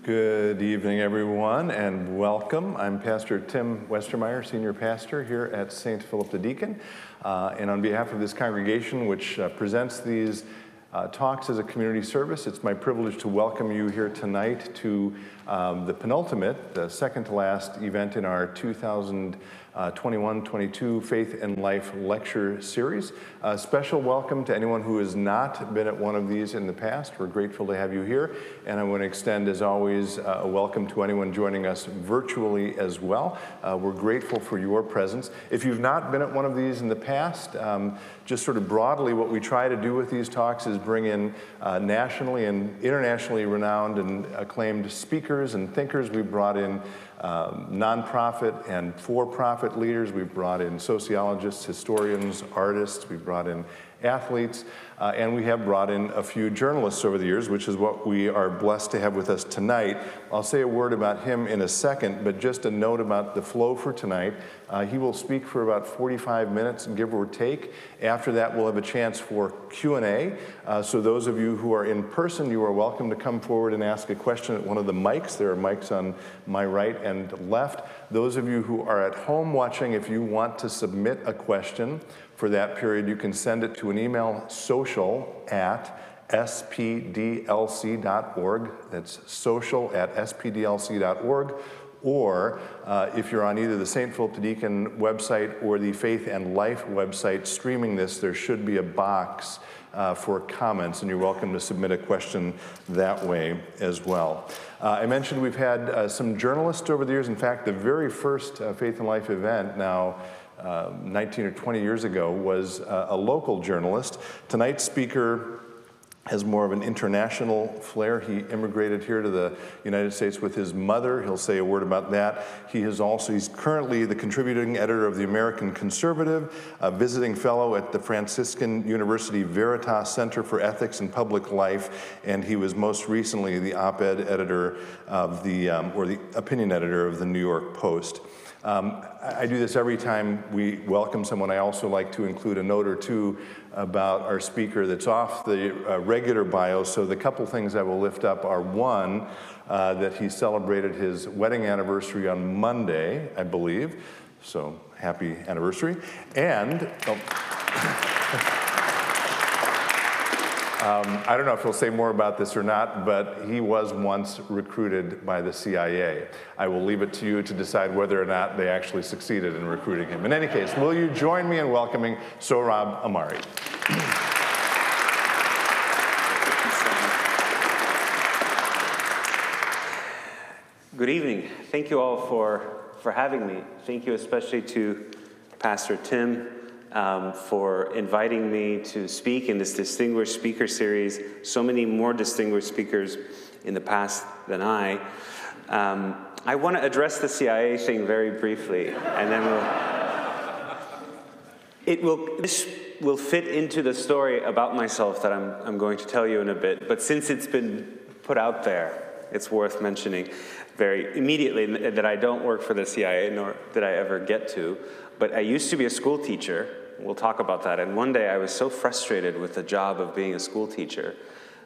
Good evening, everyone, and welcome. I'm Pastor Tim Westermeyer, Senior Pastor here at St. Philip the Deacon. And on behalf of this congregation, which presents these talks as a community service, it's my privilege to welcome you here tonight to the penultimate, the second to last event in our 2021-22 Faith and Life Lecture Series. A special welcome to anyone who has not been at one of these in the past. We're grateful to have you here. And I want to extend, as always, a welcome to anyone joining us virtually as well. We're grateful for your presence. If you've not been at one of these in the past, just sort of broadly, what we try to do with these talks is bring in nationally and internationally renowned and acclaimed speakers and thinkers. We've brought in nonprofit and for-profit leaders. We've brought in sociologists, historians, artists. We've brought in athletes, and we have brought in a few journalists over the years, which is what we are blessed to have with us tonight. I'll say a word about him in a second, but just a note about the flow for tonight. He will speak for about 45 minutes, give or take. After that, we'll have a chance for Q&A. So those of you who are in person, you are welcome to come forward and ask a question at one of the mics. There are mics on my right and left. Those of you who are at home watching, if you want to submit a question for that period, you can send it to an email, social@spdlc.org. That's social@spdlc.org. Or if you're on either the St. Philip the Deacon website or the Faith and Life website streaming this, there should be a box for comments, and you're welcome to submit a question that way as well. I mentioned we've had some journalists over the years. In fact, the very first Faith and Life event now 19 or 20 years ago was a local journalist. Tonight's speaker has more of an international flair. He immigrated here to the United States with his mother. He'll say a word about that. He's currently the contributing editor of the American Conservative, a visiting fellow at the Franciscan University Veritas Center for Ethics and Public Life, and he was most recently the op-ed editor of the opinion editor of the New York Post. I do this every time we welcome someone. I also like to include a note or two about our speaker that's off the regular bio. So the couple things I will lift up are, one, that he celebrated his wedding anniversary on Monday, I believe. So happy anniversary. And I don't know if he'll say more about this or not, but he was once recruited by the CIA. I will leave it to you to decide whether or not they actually succeeded in recruiting him. In any case, will you join me in welcoming Sohrab Ahmari? Good evening. Thank you all for having me. Thank you especially to Pastor Tim for inviting me to speak in this distinguished speaker series. So many more distinguished speakers in the past than I. I want to address the CIA thing very briefly, and then this will fit into the story about myself that I'm going to tell you in a bit. But since it's been put out there, it's worth mentioning very immediately that I don't work for the CIA, nor did I ever get to. But I used to be a school teacher. We'll talk about that. And one day I was so frustrated with the job of being a school teacher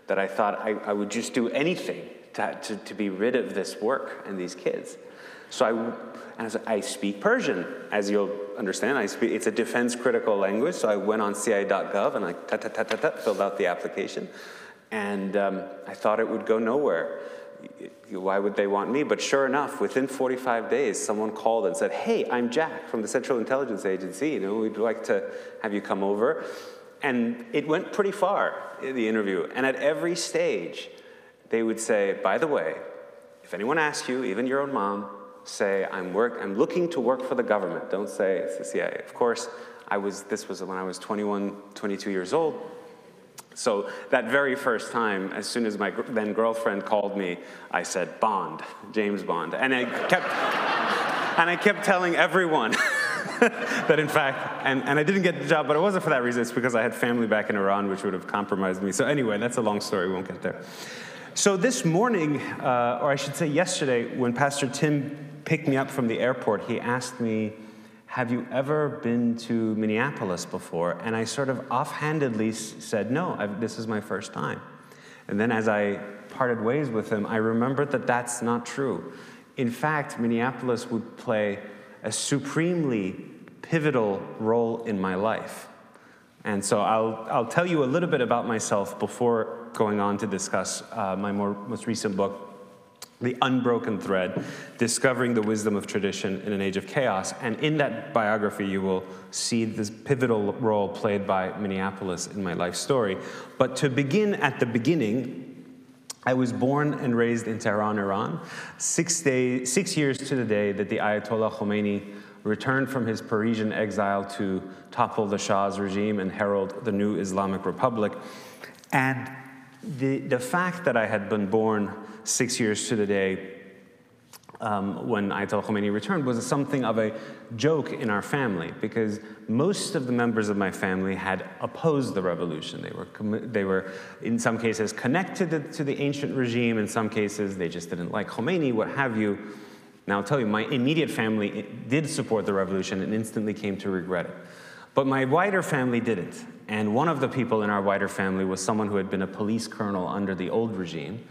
that I thought I would just do anything to be rid of this work and these kids. So I speak Persian, as you'll understand. It's a defense critical language. So I went on CIA.gov and I filled out the application. And I thought it would go nowhere. Why would they want me? But sure enough, within 45 days, someone called and said, "Hey, I'm Jack from the Central Intelligence Agency. We'd like to have you come over." And it went pretty far, the interview. And at every stage, they would say, "By the way, if anyone asks you, even your own mom, say, I'm looking to work for the government. Don't say it's the CIA." Of course, this was when I was 21, 22 years old. So that very first time, as soon as my then girlfriend called me, I said, "Bond, James Bond." And I kept telling everyone that in fact, and I didn't get the job, but it wasn't for that reason. It's because I had family back in Iran, which would have compromised me. So anyway, that's a long story. We won't get there. So this morning, or I should say yesterday, when Pastor Tim picked me up from the airport, he asked me, "Have you ever been to Minneapolis before?" And I sort of offhandedly said, "No, this is my first time." And then as I parted ways with him, I remembered that that's not true. In fact, Minneapolis would play a supremely pivotal role in my life. And so I'll tell you a little bit about myself before going on to discuss my most recent book, The Unbroken Thread, Discovering the Wisdom of Tradition in an Age of Chaos. And in that biography, you will see this pivotal role played by Minneapolis in my life story. But to begin at the beginning, I was born and raised in Tehran, Iran, 6 years to the day that the Ayatollah Khomeini returned from his Parisian exile to topple the Shah's regime and herald the new Islamic Republic. And the fact that I had been born 6 years to the day when Ayatollah Khomeini returned was something of a joke in our family, because most of the members of my family had opposed the revolution. They were in some cases connected to the ancient regime, in some cases they just didn't like Khomeini, what have you. Now I'll tell you, my immediate family did support the revolution and instantly came to regret it. But my wider family didn't. And one of the people in our wider family was someone who had been a police colonel under the old regime.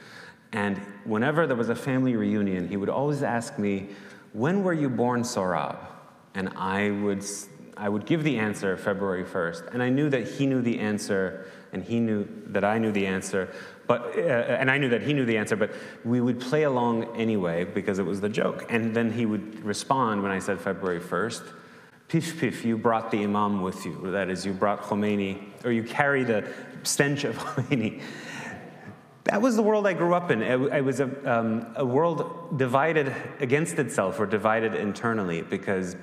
And whenever there was a family reunion, he would always ask me, "When were you born, Sohrab?" And I would give the answer, February 1st. And I knew that he knew the answer, and he knew that I knew the answer. And I knew that he knew the answer, but we would play along anyway because it was the joke. And then he would respond when I said February 1st, "Pif, pif, you brought the imam with you." That is, you brought Khomeini, or you carry the stench of Khomeini. That was the world I grew up in. It was a world divided against itself, or divided internally, because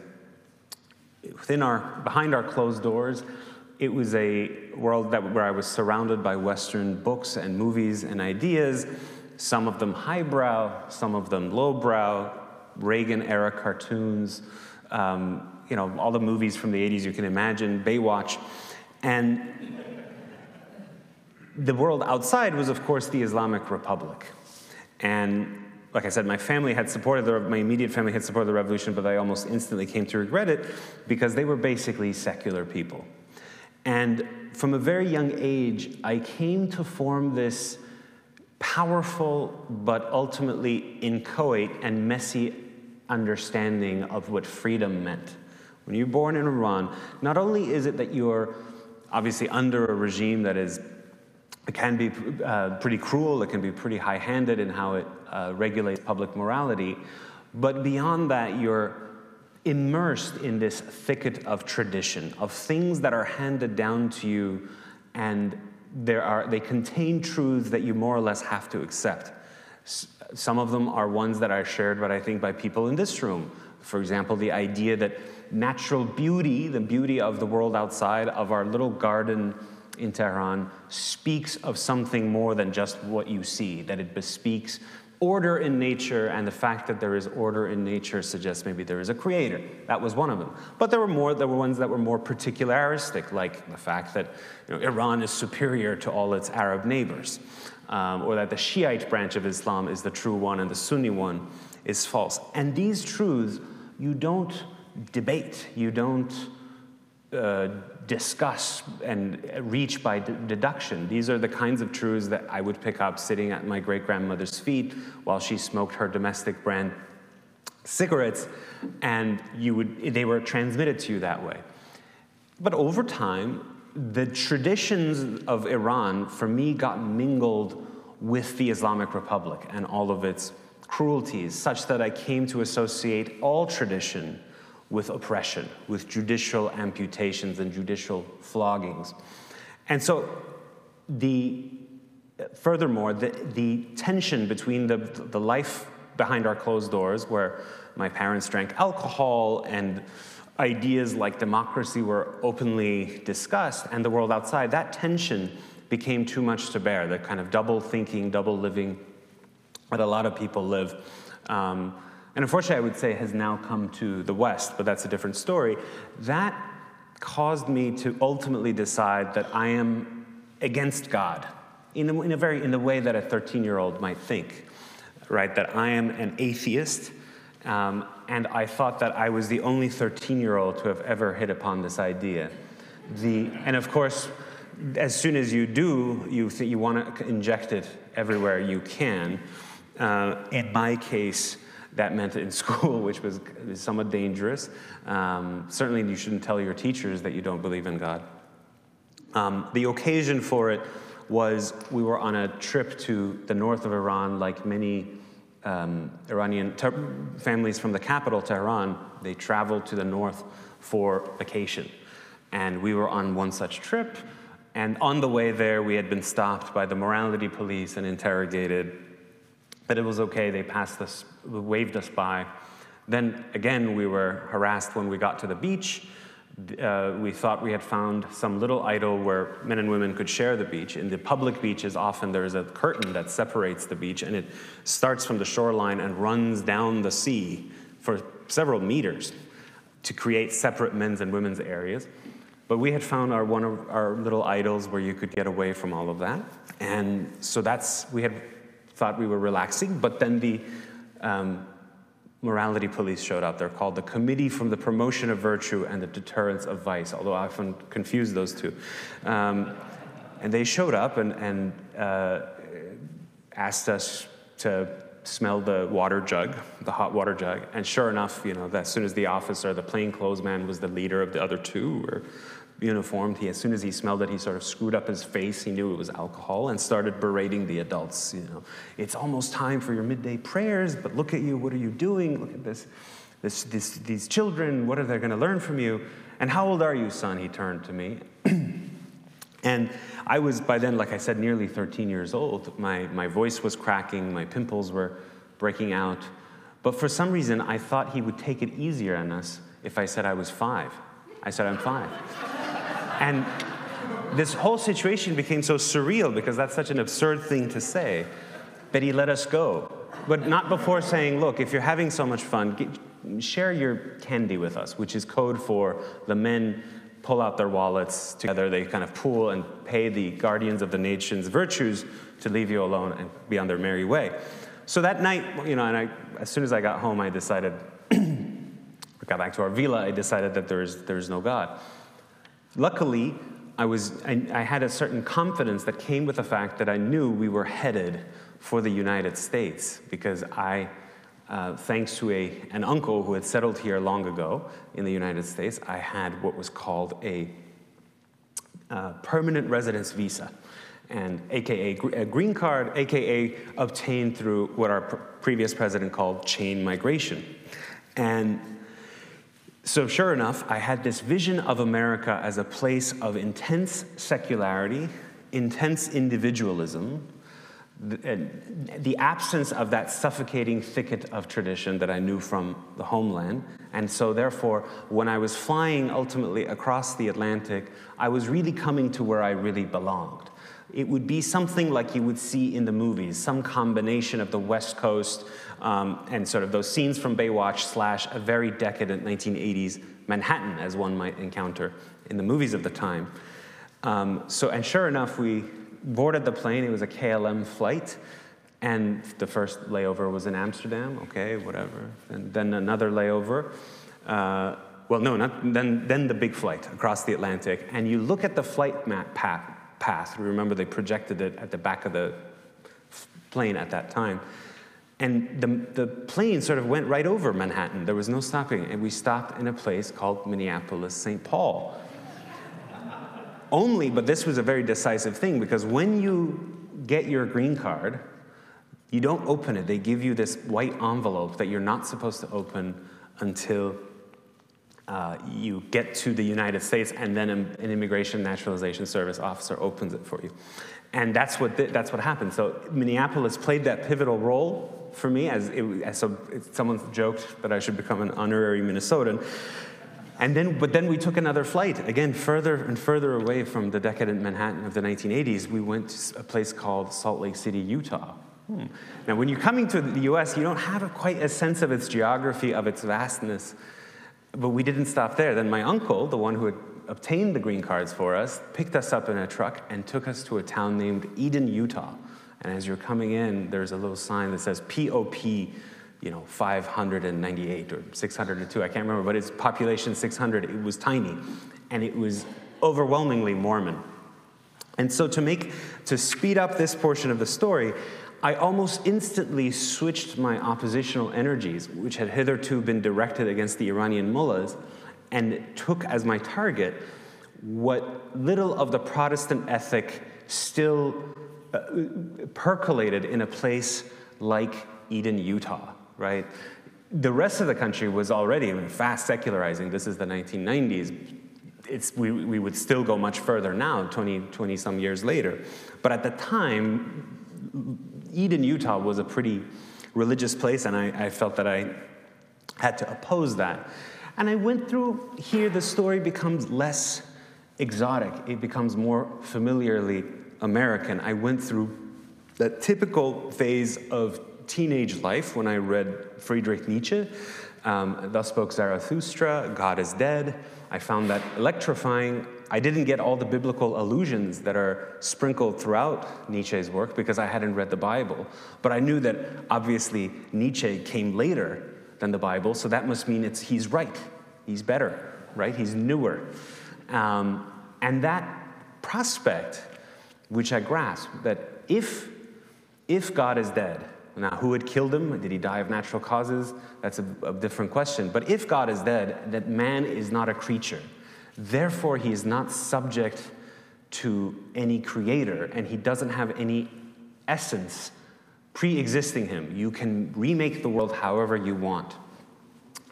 behind our closed doors, it was a world where I was surrounded by Western books and movies and ideas, some of them highbrow, some of them lowbrow, Reagan-era cartoons, all the movies from the 80s you can imagine, Baywatch. And the world outside was, of course, the Islamic Republic. And like I said, my immediate family had supported the revolution, but I almost instantly came to regret it because they were basically secular people. And from a very young age, I came to form this powerful but ultimately inchoate and messy understanding of what freedom meant. When you're born in Iran, not only is it that you're obviously under a regime that it can be pretty cruel, it can be pretty high-handed in how it regulates public morality, but beyond that, you're immersed in this thicket of tradition, of things that are handed down to you, and they contain truths that you more or less have to accept. Some of them are ones that are shared, but I think by people in this room. For example, the idea that natural beauty, the beauty of the world outside, of our little garden in Tehran, speaks of something more than just what you see, that it bespeaks order in nature, and the fact that there is order in nature suggests maybe there is a creator. That was one of them. But there were ones that were more particularistic, like the fact that Iran is superior to all its Arab neighbors, or that the Shiite branch of Islam is the true one and the Sunni one is false. And these truths you don't debate, you don't discuss and reach by deduction. These are the kinds of truths that I would pick up sitting at my great-grandmother's feet while she smoked her domestic brand cigarettes, and they were transmitted to you that way. But over time, the traditions of Iran, for me, got mingled with the Islamic Republic and all of its cruelties, such that I came to associate all tradition with oppression, with judicial amputations and judicial floggings. And so furthermore, the tension between the life behind our closed doors, where my parents drank alcohol and ideas like democracy were openly discussed, and the world outside, that tension became too much to bear, the kind of double thinking, double living that a lot of people live. And unfortunately, I would say has now come to the West, but that's a different story. That caused me to ultimately decide that I am against God in the way that a 13-year-old might think, right? That I am an atheist, and I thought that I was the only 13-year-old to have ever hit upon this idea. And of course, as soon as you do, you want to inject it everywhere you can. In my case, that meant in school, which was somewhat dangerous. Certainly, you shouldn't tell your teachers that you don't believe in God. The occasion for it was we were on a trip to the north of Iran, like many Iranian families from the capital, Tehran. They traveled to the north for vacation. And we were on one such trip. And on the way there, we had been stopped by the morality police and interrogated. But it was okay, they passed us, waved us by. Then again, we were harassed when we got to the beach. We thought we had found some little idol where men and women could share the beach. In the public beaches, often there's a curtain that separates the beach, and it starts from the shoreline and runs down the sea for several meters to create separate men's and women's areas. But we had found one of our little idols where you could get away from all of that. And so we had thought we were relaxing, but then the morality police showed up. They're called the Committee for the Promotion of Virtue and the Deterrence of Vice, although I often confuse those two. And they showed up and asked us to smell the water jug, the hot water jug. And sure enough, as soon as the officer, the plainclothes man, was the leader of the other two, were uniformed, as soon as he smelled it, he sort of screwed up his face. He knew it was alcohol and started berating the adults. It's almost time for your midday prayers, but look at you, what are you doing? Look at these children, what are they going to learn from you? And how old are you, son? He turned to me. And I was, by then, like I said, nearly 13 years old. My voice was cracking, my pimples were breaking out. But for some reason, I thought he would take it easier on us if I said I was 5. I said, I'm 5. And this whole situation became so surreal, because that's such an absurd thing to say, that he let us go. But not before saying, look, if you're having so much fun, share your candy with us, which is code for the men pull out their wallets together, they kind of pool and pay the guardians of the nation's virtues to leave you alone and be on their merry way. So that night, and as soon as I got home, I decided, got back to our villa, I decided that there's no God. Luckily, I had a certain confidence that came with the fact that I knew we were headed for the United States, because thanks to an uncle who had settled here long ago in the United States, I had what was called a permanent residence visa, and AKA a green card, AKA obtained through what our previous president called chain migration. And so sure enough, I had this vision of America as a place of intense secularity, intense individualism, the absence of that suffocating thicket of tradition that I knew from the homeland. And so therefore, when I was flying ultimately across the Atlantic, I was really coming to where I really belonged. It would be something like you would see in the movies, some combination of the West Coast and sort of those scenes from Baywatch / a very decadent 1980s Manhattan, as one might encounter in the movies of the time. And sure enough, we boarded the plane. It was a KLM flight, and the first layover was in Amsterdam. Okay, whatever. And then another layover. Then the big flight across the Atlantic. And you look at the flight map path. Remember, they projected it at the back of the plane at that time. And the plane sort of went right over Manhattan. There was no stopping. And we stopped in a place called Minneapolis, St. Paul. But this was a very decisive thing, because when you get your green card, you don't open it. They give you this white envelope that you're not supposed to open until you get to the United States, and then an Immigration Naturalization Service officer opens it for you. And that's what happened. So Minneapolis played that pivotal role for me, someone joked that I should become an honorary Minnesotan. But then we took another flight, again, further and further away from the decadent Manhattan of the 1980s. We went to a place called Salt Lake City, Utah. Now, when you're coming to the US, you don't have quite a sense of its geography, of its vastness. But we didn't stop there. Then my uncle, the one who had obtained the green cards for us, picked us up in a truck and took us to a town named Eden, Utah. And as you're coming in, there's a little sign that says POP, 598 or 602, I can't remember, but it's population 600. It was tiny, and it was overwhelmingly Mormon. And so to speed up this portion of the story, I almost instantly switched my oppositional energies, which had hitherto been directed against the Iranian mullahs, and took as my target what little of the Protestant ethic still percolated in a place like Eden, Utah, right? The rest of the country was already fast secularizing. This is the 1990s. We would still go much further now, 20 some years later. But at the time, Eden, Utah was a pretty religious place, and I felt that I had to oppose that. And I went through, here the story becomes less exotic. It becomes more familiarly American. I went through the typical phase of teenage life when I read Friedrich Nietzsche, Thus Spoke Zarathustra, God is Dead. I found that electrifying. I didn't get all the biblical allusions that are sprinkled throughout Nietzsche's work because I hadn't read the Bible. But I knew that obviously Nietzsche came later than the Bible, so that must mean he's right. He's better, right? He's newer. And that prospect, which I grasped, that if God is dead, now who had killed him? Did he die of natural causes? That's a different question. But if God is dead, that man is not a creature. Therefore, he is not subject to any creator, and he doesn't have any essence pre-existing him. You can remake the world however you want.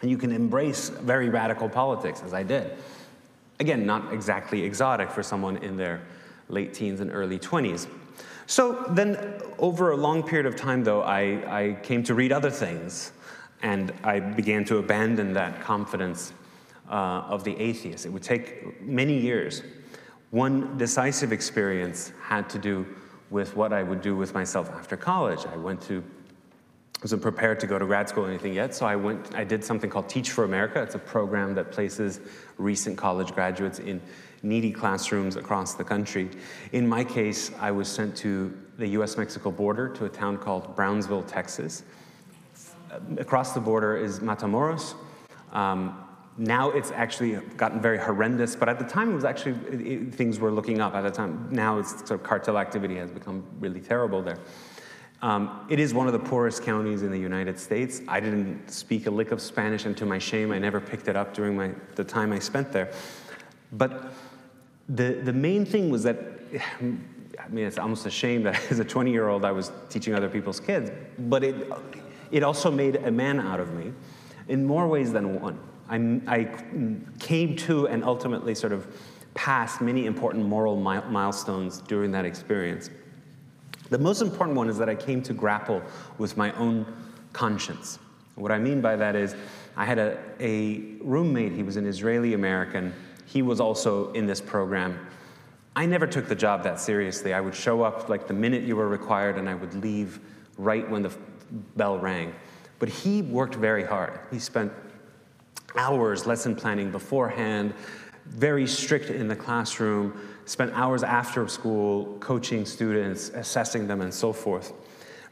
And you can embrace very radical politics, as I did. Again, not exactly exotic for someone in their late teens and early 20s. So then, over a long period of time, though, I came to read other things, and I began to abandon that confidence of the atheist. It would take many years. One decisive experience had to do with what I would do with myself after college. I wasn't prepared to go to grad school or anything yet, so I did something called Teach for America. It's a program that places recent college graduates in needy classrooms across the country. In my case, I was sent to the US-Mexico border to a town called Brownsville, Texas. Across the border is Matamoros. Now it's actually gotten very horrendous, but at the time it was actually, things were looking up at the time. Now it's sort of cartel activity has become really terrible there. It is one of the poorest counties in the United States. I didn't speak a lick of Spanish, and to my shame, I never picked it up during the time I spent there. But the main thing was that, I mean, it's almost a shame that as a 20-year-old I was teaching other people's kids, but it also made a man out of me in more ways than one. I came to and ultimately sort of passed many important moral milestones during that experience. The most important one is that I came to grapple with my own conscience. What I mean by that is I had a roommate. He was an Israeli-American. He was also in this program. I never took the job that seriously. I would show up like the minute you were required, and I would leave right when the bell rang. But he worked very hard. He spent hours lesson planning beforehand, very strict in the classroom, spent hours after school coaching students, assessing them, and so forth.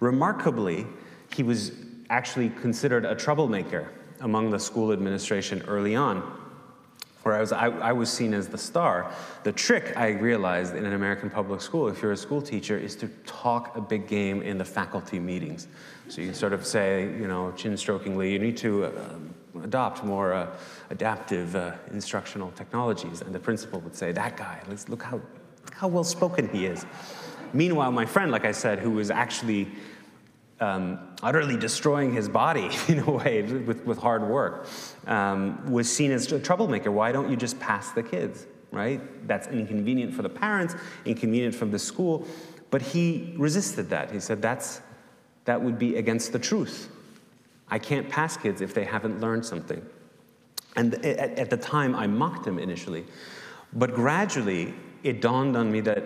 Remarkably, he was actually considered a troublemaker among the school administration early on, whereas I was seen as the star. The trick, I realized, in an American public school, if you're a school teacher, is to talk a big game in the faculty meetings. So you sort of say, chin-strokingly, you need to adopt more adaptive instructional technologies. And the principal would say, that guy, look how well-spoken he is. Meanwhile, my friend, like I said, who was actually utterly destroying his body in a way with hard work, was seen as a troublemaker. Why don't you just pass the kids, right? That's inconvenient for the parents, inconvenient from the school. But he resisted that. He said, that would be against the truth. I can't pass kids if they haven't learned something. And at the time, I mocked him initially. But gradually, it dawned on me that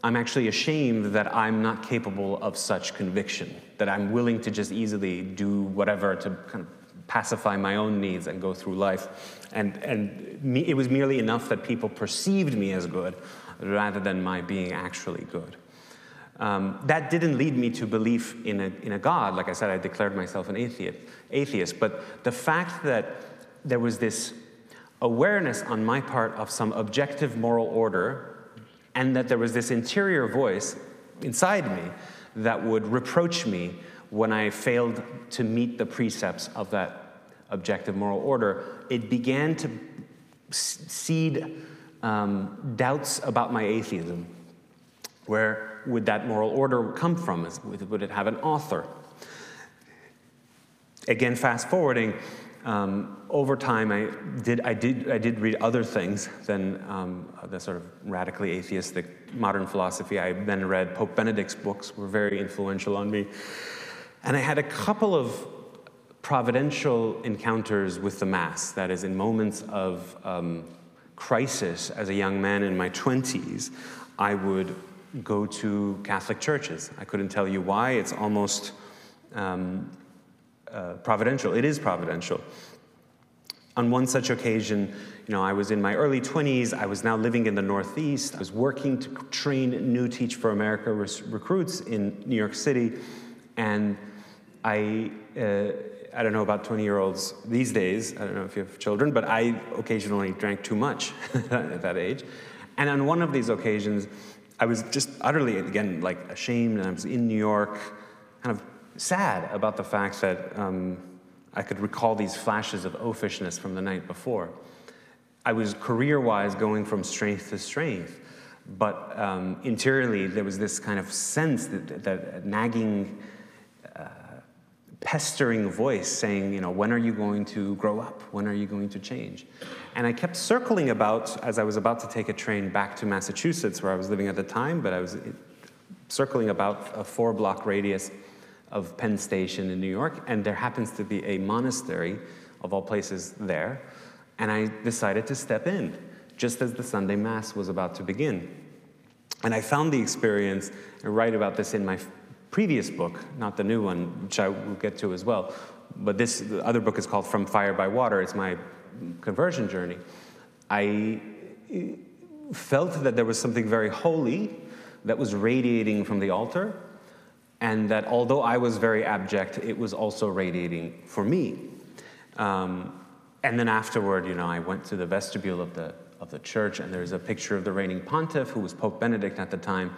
I'm actually ashamed that I'm not capable of such conviction, that I'm willing to just easily do whatever to kind of pacify my own needs and go through life. And it was merely enough that people perceived me as good rather than my being actually good. That didn't lead me to belief in a God. Like I said, I declared myself an atheist. But the fact that there was this awareness on my part of some objective moral order and that there was this interior voice inside me that would reproach me when I failed to meet the precepts of that objective moral order. It began to seed doubts about my atheism. Where would that moral order come from? Would it have an author? Again, fast forwarding, over time I did read other things than the sort of radically atheistic modern philosophy. I then read Pope Benedict's books, were very influential on me. And I had a couple of providential encounters with the Mass, that is, in moments of crisis as a young man in my 20s, I would go to Catholic churches. I couldn't tell you why. It's almost providential. It is providential. On one such occasion, I was in my early 20s. I was now living in the Northeast. I was working to train new Teach for America recruits in New York City. And I don't know about 20-year-olds these days. I don't know if you have children, but I occasionally drank too much at that age. And on one of these occasions, I was just utterly, again, like ashamed, and I was in New York, kind of sad about the fact that I could recall these flashes of oafishness from the night before. I was career-wise going from strength to strength, but interiorly there was this kind of sense that nagging, pestering voice saying, when are you going to grow up? When are you going to change? And I kept circling about, as I was about to take a train back to Massachusetts, where I was living at the time, but I was circling about a 4-block radius of Penn Station in New York, and there happens to be a monastery, of all places, there, and I decided to step in, just as the Sunday Mass was about to begin. And I found the experience, I write about this in my previous book, not the new one, which I will get to as well, but the other book is called From Fire by Water. It's my conversion journey. I felt that there was something very holy that was radiating from the altar, and that although I was very abject, it was also radiating for me. And then afterward, I went to the vestibule of the church, and there's a picture of the reigning pontiff, who was Pope Benedict at the time.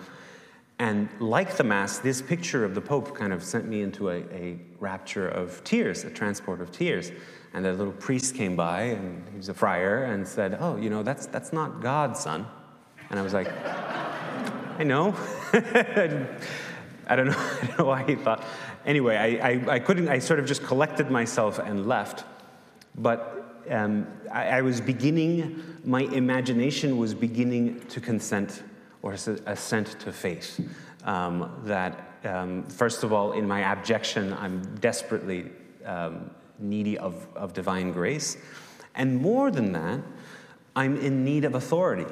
And like the Mass, this picture of the Pope kind of sent me into a rapture of tears, a transport of tears. And a little priest came by, and he was a friar, and said, "Oh, that's not God, son." And I was like, "I know." I don't know why he thought. Anyway, I couldn't. I sort of just collected myself and left. But I was beginning. My imagination was beginning to consent or assent to faith. First of all, in my abjection, I'm desperately needy of divine grace. And more than that, I'm in need of authority.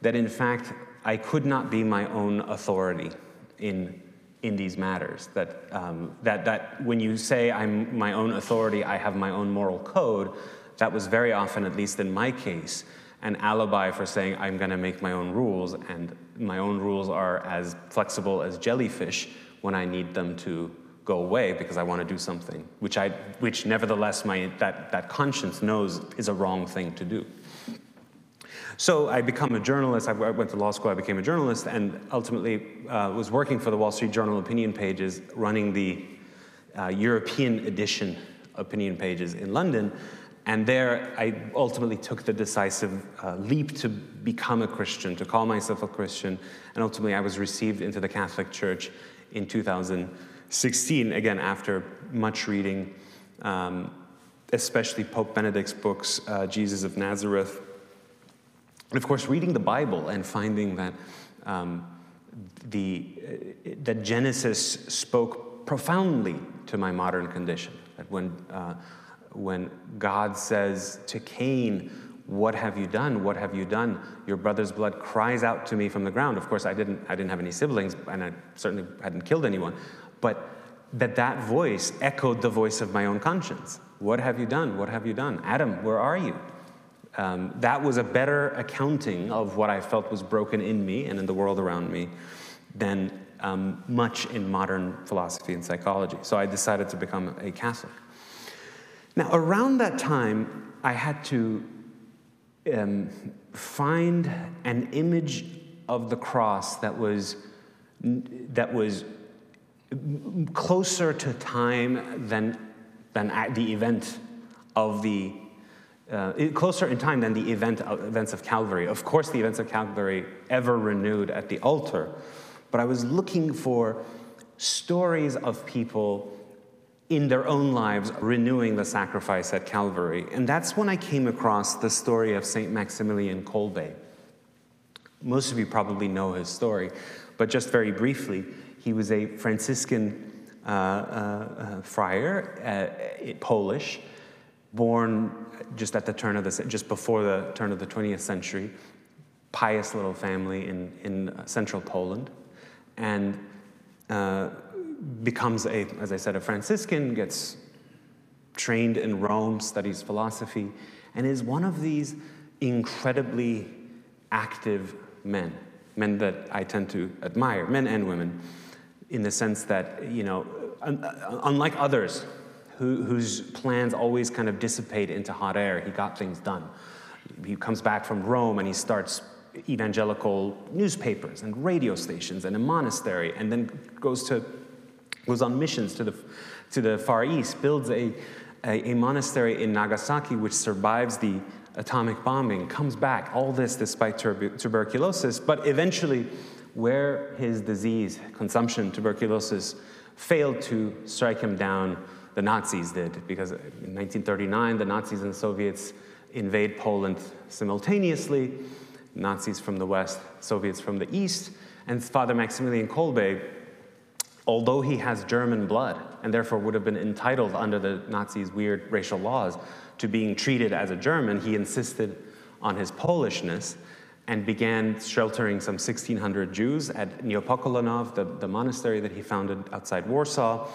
That in fact, I could not be my own authority in these matters. That when you say I'm my own authority, I have my own moral code, that was very often, at least in my case, an alibi for saying I'm going to make my own rules, and my own rules are as flexible as jellyfish when I need them to go away because I want to do something, which nevertheless that conscience knows is a wrong thing to do. So I become a journalist. I went to law school. I became a journalist, and ultimately was working for the Wall Street Journal opinion pages, running the European edition opinion pages in London. And there, I ultimately took the decisive leap to become a Christian, to call myself a Christian. And ultimately, I was received into the Catholic Church in 2016, again, after much reading, especially Pope Benedict's books, Jesus of Nazareth. And of course, reading the Bible and finding that that Genesis spoke profoundly to my modern condition. That when God says to Cain, "What have you done? What have you done? Your brother's blood cries out to me from the ground." Of course, I didn't have any siblings, and I certainly hadn't killed anyone. But that voice echoed the voice of my own conscience. "What have you done? What have you done? Adam, where are you?" That was a better accounting of what I felt was broken in me and in the world around me than much in modern philosophy and psychology. So I decided to become a Catholic. Now, around that time, I had to find an image of the cross that was closer to time than the event of the closer in time than the events of Calvary. Of course, the events of Calvary ever renewed at the altar, but I was looking for stories of people in their own lives renewing the sacrifice at Calvary. And that's when I came across the story of St. Maximilian Kolbe. Most of you probably know his story, but just very briefly, he was a Franciscan friar, Polish, born just at the turn of just before the turn of the 20th century, pious little family in central Poland, and becomes as I said, a Franciscan, gets trained in Rome, studies philosophy, and is one of these incredibly active men that I tend to admire, men and women, in the sense that, unlike others whose plans always kind of dissipate into hot air, he got things done. He comes back from Rome and he starts evangelical newspapers and radio stations and a monastery, and then goes on missions to the Far East, builds a monastery in Nagasaki which survives the atomic bombing, comes back, all this despite tuberculosis, but eventually, where his disease, consumption, tuberculosis, failed to strike him down, the Nazis did, because in 1939, the Nazis and the Soviets invade Poland simultaneously, Nazis from the west, Soviets from the east, and Father Maximilian Kolbe, although he has German blood, and therefore would have been entitled under the Nazis' weird racial laws to being treated as a German, he insisted on his Polishness and began sheltering some 1,600 Jews at Niepokolanów, the monastery that he founded outside Warsaw,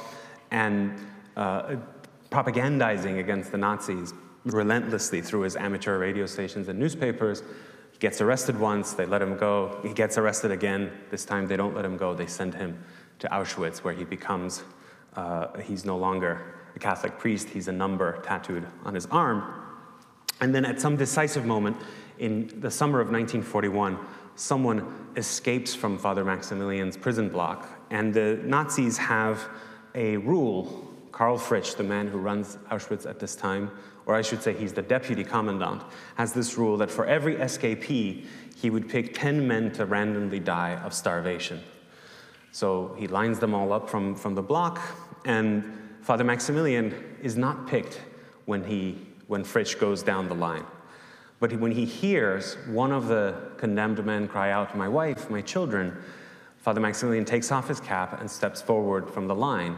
and propagandizing against the Nazis relentlessly through his amateur radio stations and newspapers. He gets arrested once, they let him go. He gets arrested again. This time they don't let him go. They send him to Auschwitz, where he becomes, he's no longer a Catholic priest, he's a number tattooed on his arm. And then at some decisive moment, in the summer of 1941, someone escapes from Father Maximilian's prison block, and the Nazis have a rule. Karl Fritsch, the man who runs Auschwitz at this time, or I should say he's the deputy commandant, has this rule that for every escapee, he would pick 10 men to randomly die of starvation. So he lines them all up from the block, and Father Maximilian is not picked when Fritsch goes down the line. But when he hears one of the condemned men cry out, "My wife, my children," Father Maximilian takes off his cap and steps forward from the line.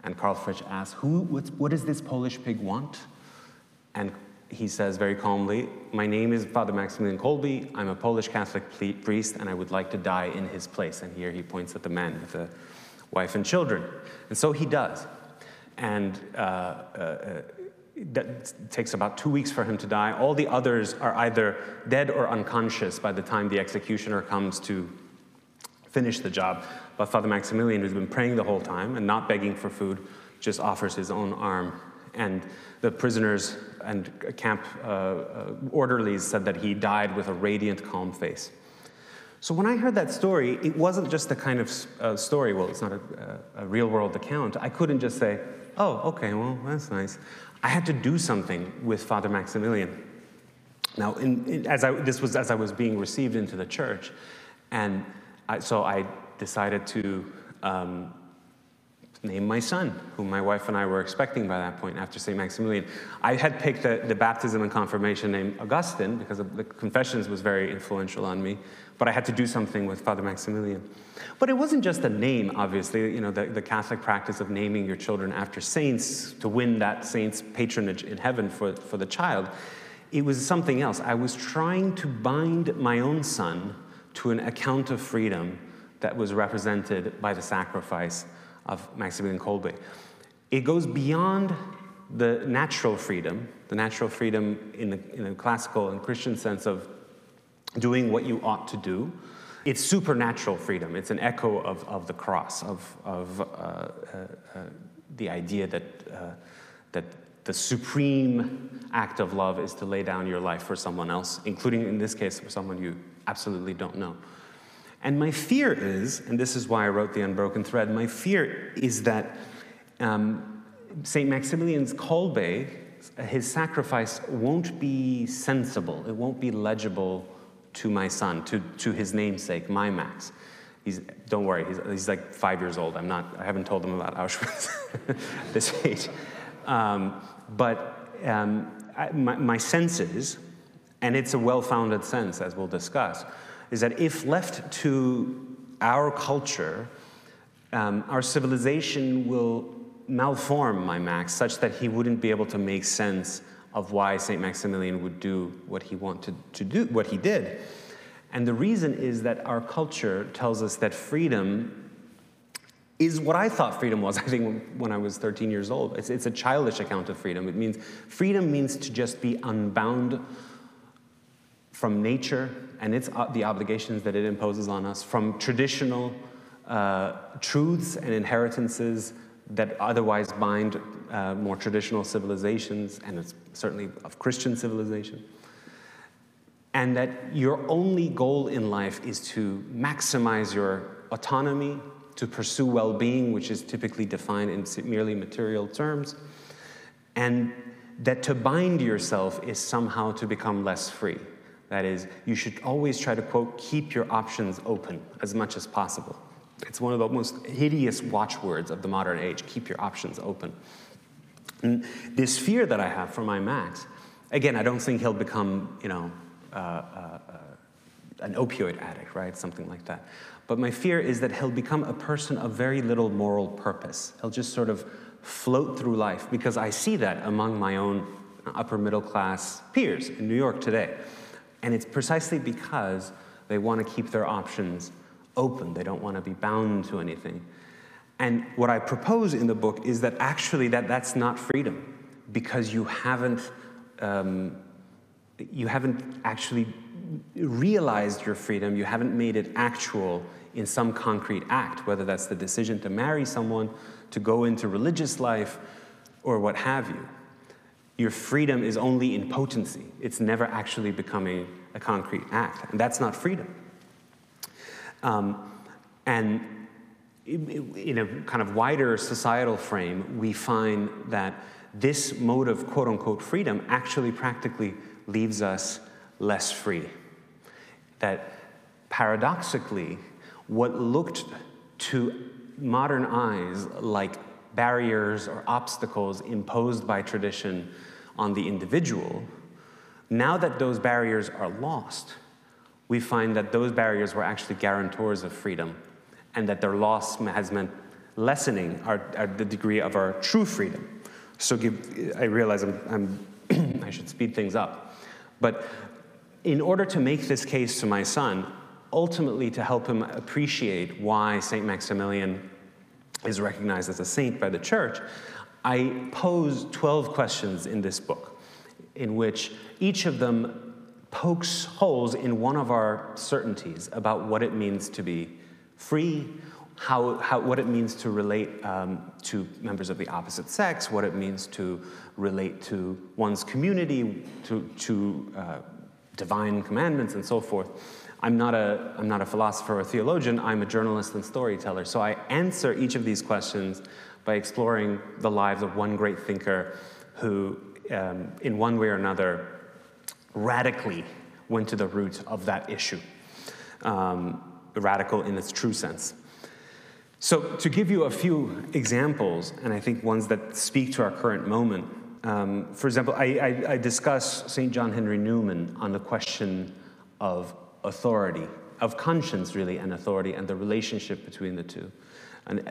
And Karl Fritsch asks, what does this Polish pig want? And he says very calmly, "My name is Father Maximilian Kolbe. I'm a Polish Catholic priest, and I would like to die in his place." And here he points at the man with the wife and children. And so he does. And that takes about 2 weeks for him to die. All the others are either dead or unconscious by the time the executioner comes to finish the job. But Father Maximilian, who's been praying the whole time and not begging for food, just offers his own arm. And the prisoners and camp orderlies said that he died with a radiant, calm face. So when I heard that story, it wasn't just a kind of story. Well, it's not a real-world account. I couldn't just say, "Oh, okay, well, that's nice." I had to do something with Father Maximilian. Now, this was as I was being received into the church, and so I decided to name my son, whom my wife and I were expecting by that point after St. Maximilian. I had picked the baptism and confirmation name Augustine because the confessions was very influential on me, but I had to do something with Father Maximilian. But it wasn't just a name, obviously, the Catholic practice of naming your children after saints to win that saint's patronage in heaven for the child. It was something else. I was trying to bind my own son to an account of freedom that was represented by the sacrifice of Maximilian Kolbe. It goes beyond the natural freedom in the classical and Christian sense of doing what you ought to do. It's supernatural freedom. It's an echo of the cross, of the idea that the supreme act of love is to lay down your life for someone else, including in this case for someone you absolutely don't know. And my fear is, and this is why I wrote The Unbroken Thread, my fear is that St. Maximilian's Kolbe, his sacrifice, won't be sensible. It won't be legible to my son, to his namesake, my Max. Don't worry, he's like 5 years old. I haven't told him about Auschwitz at this age. My sense is, and it's a well-founded sense, as we'll discuss, is that if left to our culture, our civilization will malform my Max such that he wouldn't be able to make sense of why St. Maximilian would do what he wanted to do, what he did. And the reason is that our culture tells us that freedom is what I thought freedom was, I think, when I was 13 years old. It's a childish account of freedom. Freedom means to just be unbound from nature and the obligations that it imposes on us, from traditional truths and inheritances that otherwise bind more traditional civilizations, and it's certainly of Christian civilization. And that your only goal in life is to maximize your autonomy, to pursue well-being, which is typically defined in merely material terms, and that to bind yourself is somehow to become less free. That is, you should always try to, quote, keep your options open as much as possible. It's one of the most hideous watchwords of the modern age, keep your options open. And this fear that I have for my Max, again, I don't think he'll become, an opioid addict, right? Something like that. But my fear is that he'll become a person of very little moral purpose. He'll just sort of float through life, because I see that among my own upper middle class peers in New York today. And it's precisely because they want to keep their options open. They don't want to be bound to anything. And what I propose in the book is that actually that's not freedom, because you haven't actually realized your freedom. You haven't made it actual in some concrete act, whether that's the decision to marry someone, to go into religious life, or what have you. Your freedom is only in potency. It's never actually becoming a concrete act, and that's not freedom. And in a kind of wider societal frame, we find that this mode of quote-unquote freedom actually practically leaves us less free. That paradoxically, what looked to modern eyes like barriers or obstacles imposed by tradition on the individual, now that those barriers are lost, we find that those barriers were actually guarantors of freedom, and that their loss has meant lessening the degree of our true freedom. So I realize I should speed things up. But in order to make this case to my son, ultimately to help him appreciate why St. Maximilian is recognized as a saint by the church, I pose 12 questions in this book, in which each of them pokes holes in one of our certainties about what it means to be free, what it means to relate to members of the opposite sex, what it means to relate to one's community, to divine commandments, and so forth. I'm not a philosopher or theologian. I'm a journalist and storyteller. So I answer each of these questions by exploring the lives of one great thinker who, in one way or another, radically went to the root of that issue. Radical in its true sense. So to give you a few examples, and I think ones that speak to our current moment, for example, I discuss St. John Henry Newman on the question of authority, of conscience really, and authority, and the relationship between the two. And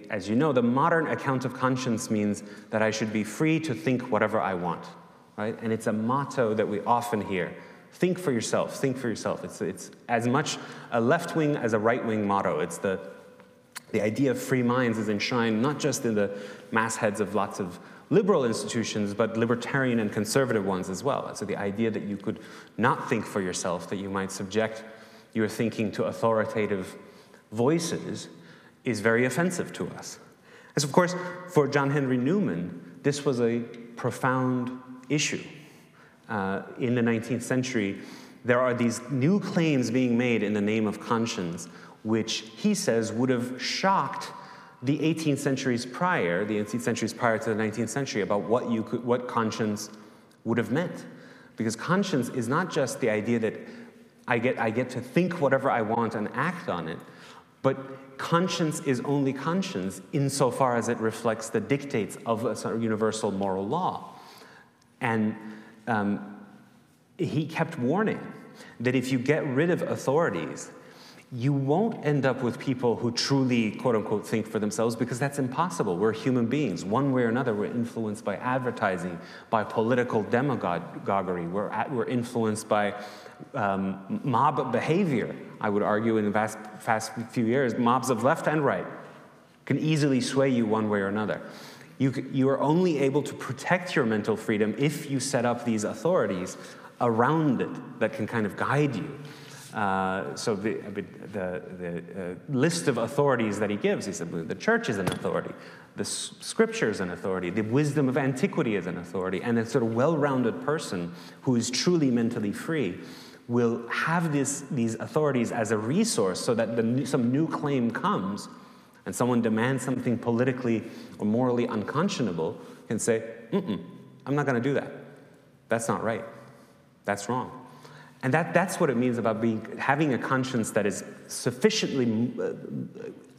as you know, the modern account of conscience means that I should be free to think whatever I want, right? And it's a motto that we often hear. Think for yourself, think for yourself. It's as much a left-wing as a right-wing motto. It's the idea of free minds is enshrined not just in the mastheads of lots of liberal institutions, but libertarian and conservative ones as well. So the idea that you could not think for yourself, that you might subject your thinking to authoritative voices, is very offensive to us. And so, of course, for John Henry Newman, this was a profound issue. In the 19th century, there are these new claims being made in the name of conscience, which he says would have shocked the 18th centuries prior, the 18th centuries prior to the 19th century, about what conscience would have meant. Because conscience is not just the idea that I get to think whatever I want and act on it, but conscience is only conscience insofar as it reflects the dictates of a sort of universal moral law. And he kept warning that if you get rid of authorities, you won't end up with people who truly, quote unquote, think for themselves, because that's impossible. We're human beings. One way or another, we're influenced by advertising, by political demagoguery. We're influenced by mob behavior, I would argue, in the past few years. Mobs of left and right can easily sway you one way or another. You are only able to protect your mental freedom if you set up these authorities around it that can kind of guide you. So the list of authorities that he gives, he said, the church is an authority, the scripture is an authority, the wisdom of antiquity is an authority, and a sort of well-rounded person who is truly mentally free will have these authorities as a resource so that some new claim comes and someone demands something politically or morally unconscionable, can say, I'm not going to do that. That's not right. That's wrong. And that's what it means about having a conscience that is sufficiently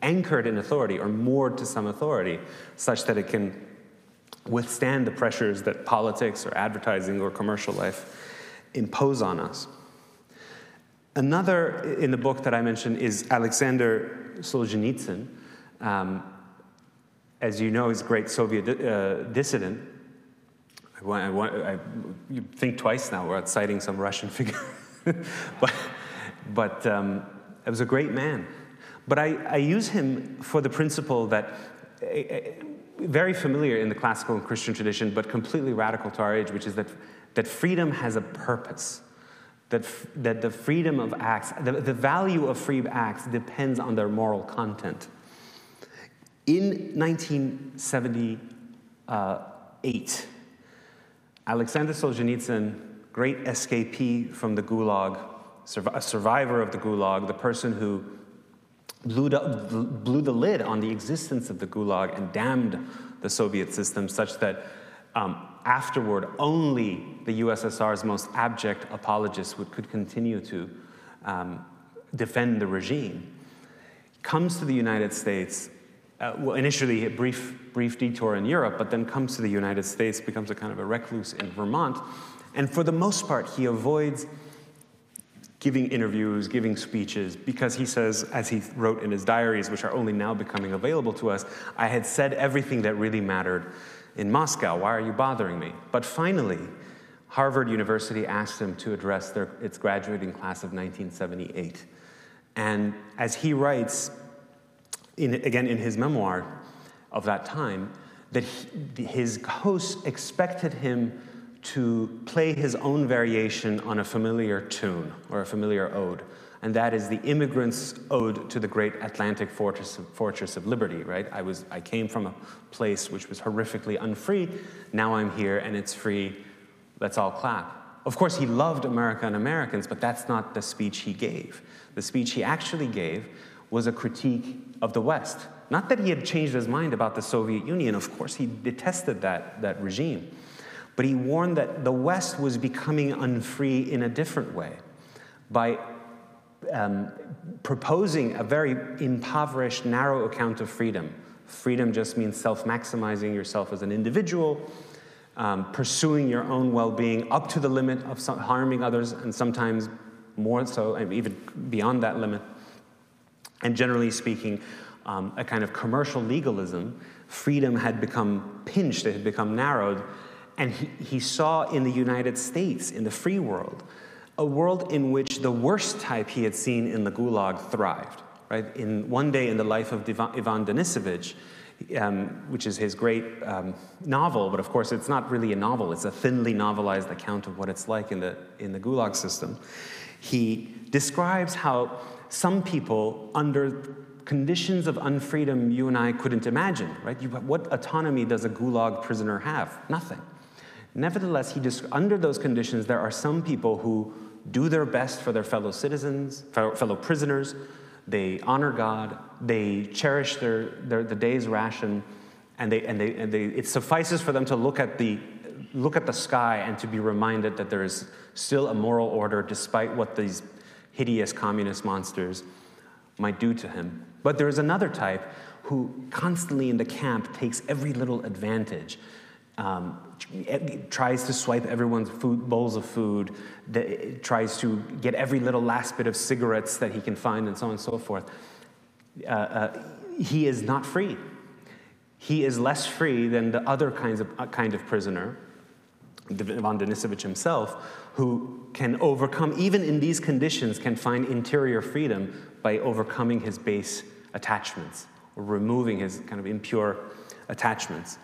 anchored in authority or moored to some authority such that it can withstand the pressures that politics or advertising or commercial life impose on us. Another in the book that I mentioned is Alexander Solzhenitsyn. As you know, he's a great Soviet dissident. You think twice now about citing some Russian figure. but it was a great man. But I use him for the principle that, very familiar in the classical and Christian tradition, but completely radical to our age, which is that freedom has a purpose. That the freedom of acts, the value of free acts depends on their moral content. In 1978, Alexander Solzhenitsyn, great escapee from the Gulag, a survivor of the Gulag, the person who blew the lid on the existence of the Gulag and damned the Soviet system such that afterward only the USSR's most abject apologists could continue to defend the regime, comes to the United States. Well, initially a brief detour in Europe, but then comes to the United States, becomes a kind of a recluse in Vermont, and for the most part, he avoids giving interviews, giving speeches, because he says, as he wrote in his diaries, which are only now becoming available to us, I had said everything that really mattered in Moscow. Why are you bothering me? But finally, Harvard University asked him to address its graduating class of 1978. And as he writes, again in his memoir of that time, that his hosts expected him to play his own variation on a familiar tune or a familiar ode, and that is the Immigrant's Ode to the Great Atlantic Fortress of Liberty, right? I came from a place which was horrifically unfree, now I'm here and it's free, let's all clap. Of course, he loved America and Americans, but that's not the speech he gave. The speech he actually gave was a critique of the West. Not that he had changed his mind about the Soviet Union, of course he detested that regime, but he warned that the West was becoming unfree in a different way by proposing a very impoverished, narrow account of freedom. Freedom just means self-maximizing yourself as an individual, pursuing your own well-being up to the limit of harming others, and sometimes more so, and even beyond that limit. And generally speaking, a kind of commercial legalism. Freedom had become pinched, it had become narrowed, and he saw in the United States, in the free world, a world in which the worst type he had seen in the Gulag thrived. Right? In one day in the life of Ivan Denisovich, which is his great novel, but of course it's not really a novel, it's a thinly novelized account of what it's like in the Gulag system. He describes how some people, under conditions of unfreedom you and I couldn't imagine, right? What autonomy does a Gulag prisoner have? Nothing. Nevertheless, under those conditions, there are some people who do their best for their fellow citizens, fellow prisoners. They honor God. They cherish the day's ration, and it suffices for them to look at the sky and to be reminded that there is still a moral order despite what these hideous communist monsters might do to him. But there is another type who constantly in the camp takes every little advantage, tries to swipe everyone's bowls of food, tries to get every little last bit of cigarettes that he can find, and so on and so forth. He is not free. He is less free than the other kind of prisoner, Ivan Denisovich himself, who can overcome, even in these conditions, can find interior freedom by overcoming his base attachments, or removing his kind of impure attachments.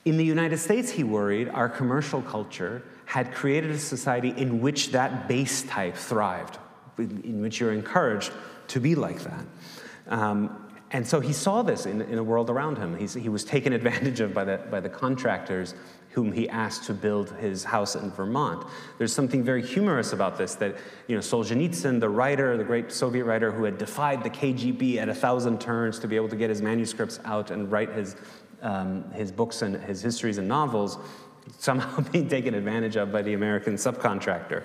In the United States, he worried, our commercial culture had created a society in which that base type thrived, in which you're encouraged to be like that. And so he saw this in the world around him. He was taken advantage of by the contractors whom he asked to build his house in Vermont. There's something very humorous about this, that Solzhenitsyn, the writer, the great Soviet writer who had defied the KGB at 1,000 turns to be able to get his manuscripts out and write his books and his histories and novels, somehow being taken advantage of by the American subcontractor.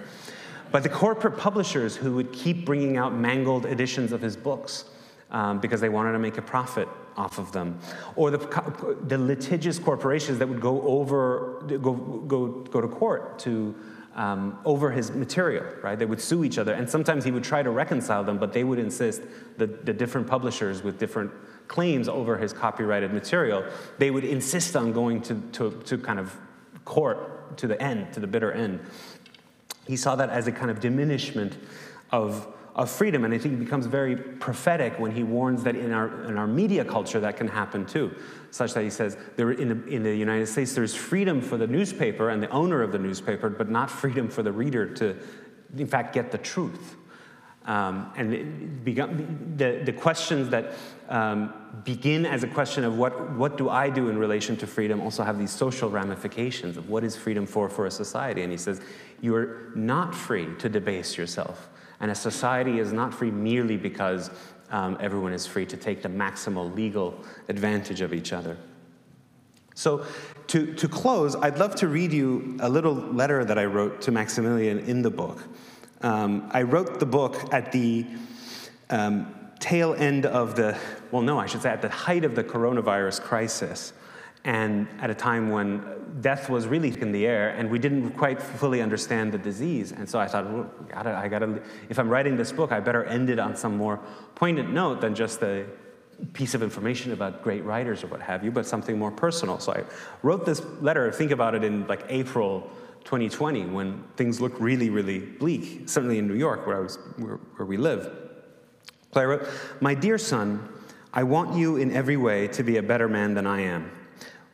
But the corporate publishers who would keep bringing out mangled editions of his books because they wanted to make a profit off of them, or the litigious corporations that would go to court to over his material, right? They would sue each other, and sometimes he would try to reconcile them, but they would insist that the different publishers with different claims over his copyrighted material, they would insist on going to kind of court to the end, to the bitter end. He saw that as a kind of diminishment of freedom, and I think it becomes very prophetic when he warns that in our media culture that can happen too, such that he says in the United States there's freedom for the newspaper and the owner of the newspaper, but not freedom for the reader to, in fact, get the truth. And the questions that begin as a question of what do I do in relation to freedom also have these social ramifications of what is freedom for a society. And he says, you're not free to debase yourself. And a society is not free merely because everyone is free to take the maximal legal advantage of each other. So to close, I'd love to read you a little letter that I wrote to Maximilian in the book. I wrote the book at the tail end of at the height of the coronavirus crisis, and at a time when death was really in the air, and we didn't quite fully understand the disease. And so I thought, well, I gotta, if I'm writing this book, I better end it on some more poignant note than just a piece of information about great writers or what have you, but something more personal. So I wrote this letter, think about it, in like April 2020, when things looked really, really bleak, certainly in New York, where we live. So I wrote, "My dear son, I want you in every way to be a better man than I am.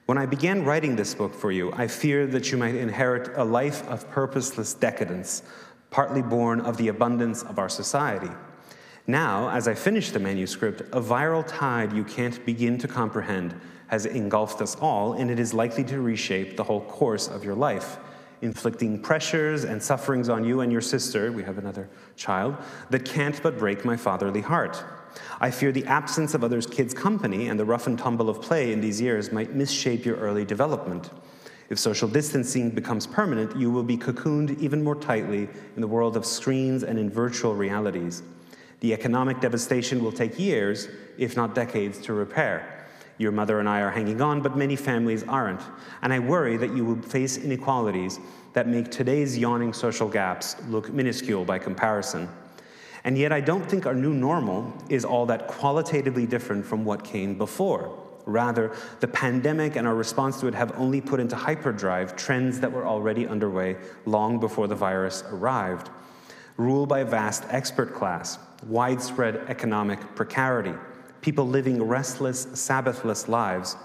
When I began writing this book for you, I feared that you might inherit a life of purposeless decadence, partly born of the abundance of our society. Now, as I finish the manuscript, a viral tide you can't begin to comprehend has engulfed us all, and it is likely to reshape the whole course of your life, inflicting pressures and sufferings on you and your sister," we have another child, "that can't but break my fatherly heart. I fear the absence of others' kids' company and the rough and tumble of play in these years might misshape your early development. If social distancing becomes permanent, you will be cocooned even more tightly in the world of screens and in virtual realities. The economic devastation will take years, if not decades, to repair. Your mother and I are hanging on, but many families aren't, and I worry that you will face inequalities that make today's yawning social gaps look minuscule by comparison. And yet I don't think our new normal is all that qualitatively different from what came before. Rather, the pandemic and our response to it have only put into hyperdrive trends that were already underway long before the virus arrived. Rule by a vast expert class, widespread economic precarity, people living restless, Sabbathless lives,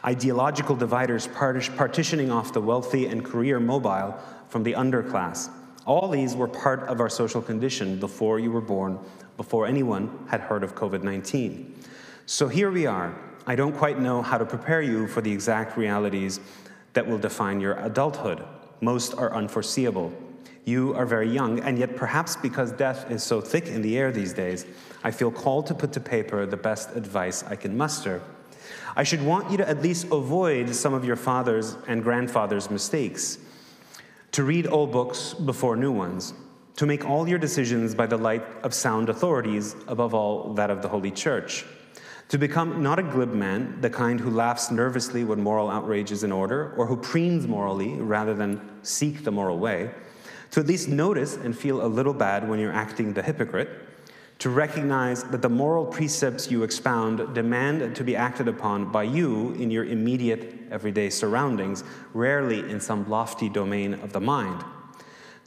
ideological dividers partitioning off the wealthy and career mobile from the underclass. All these were part of our social condition before you were born, before anyone had heard of COVID-19. So here we are. I don't quite know how to prepare you for the exact realities that will define your adulthood. Most are unforeseeable. You are very young, and yet perhaps because death is so thick in the air these days, I feel called to put to paper the best advice I can muster. I should want you to at least avoid some of your father's and grandfather's mistakes, to read old books before new ones, to make all your decisions by the light of sound authorities, above all that of the Holy Church, to become not a glib man, the kind who laughs nervously when moral outrage is in order, or who preens morally rather than seek the moral way, to at least notice and feel a little bad when you're acting the hypocrite, to recognize that the moral precepts you expound demand to be acted upon by you in your immediate everyday surroundings, rarely in some lofty domain of the mind,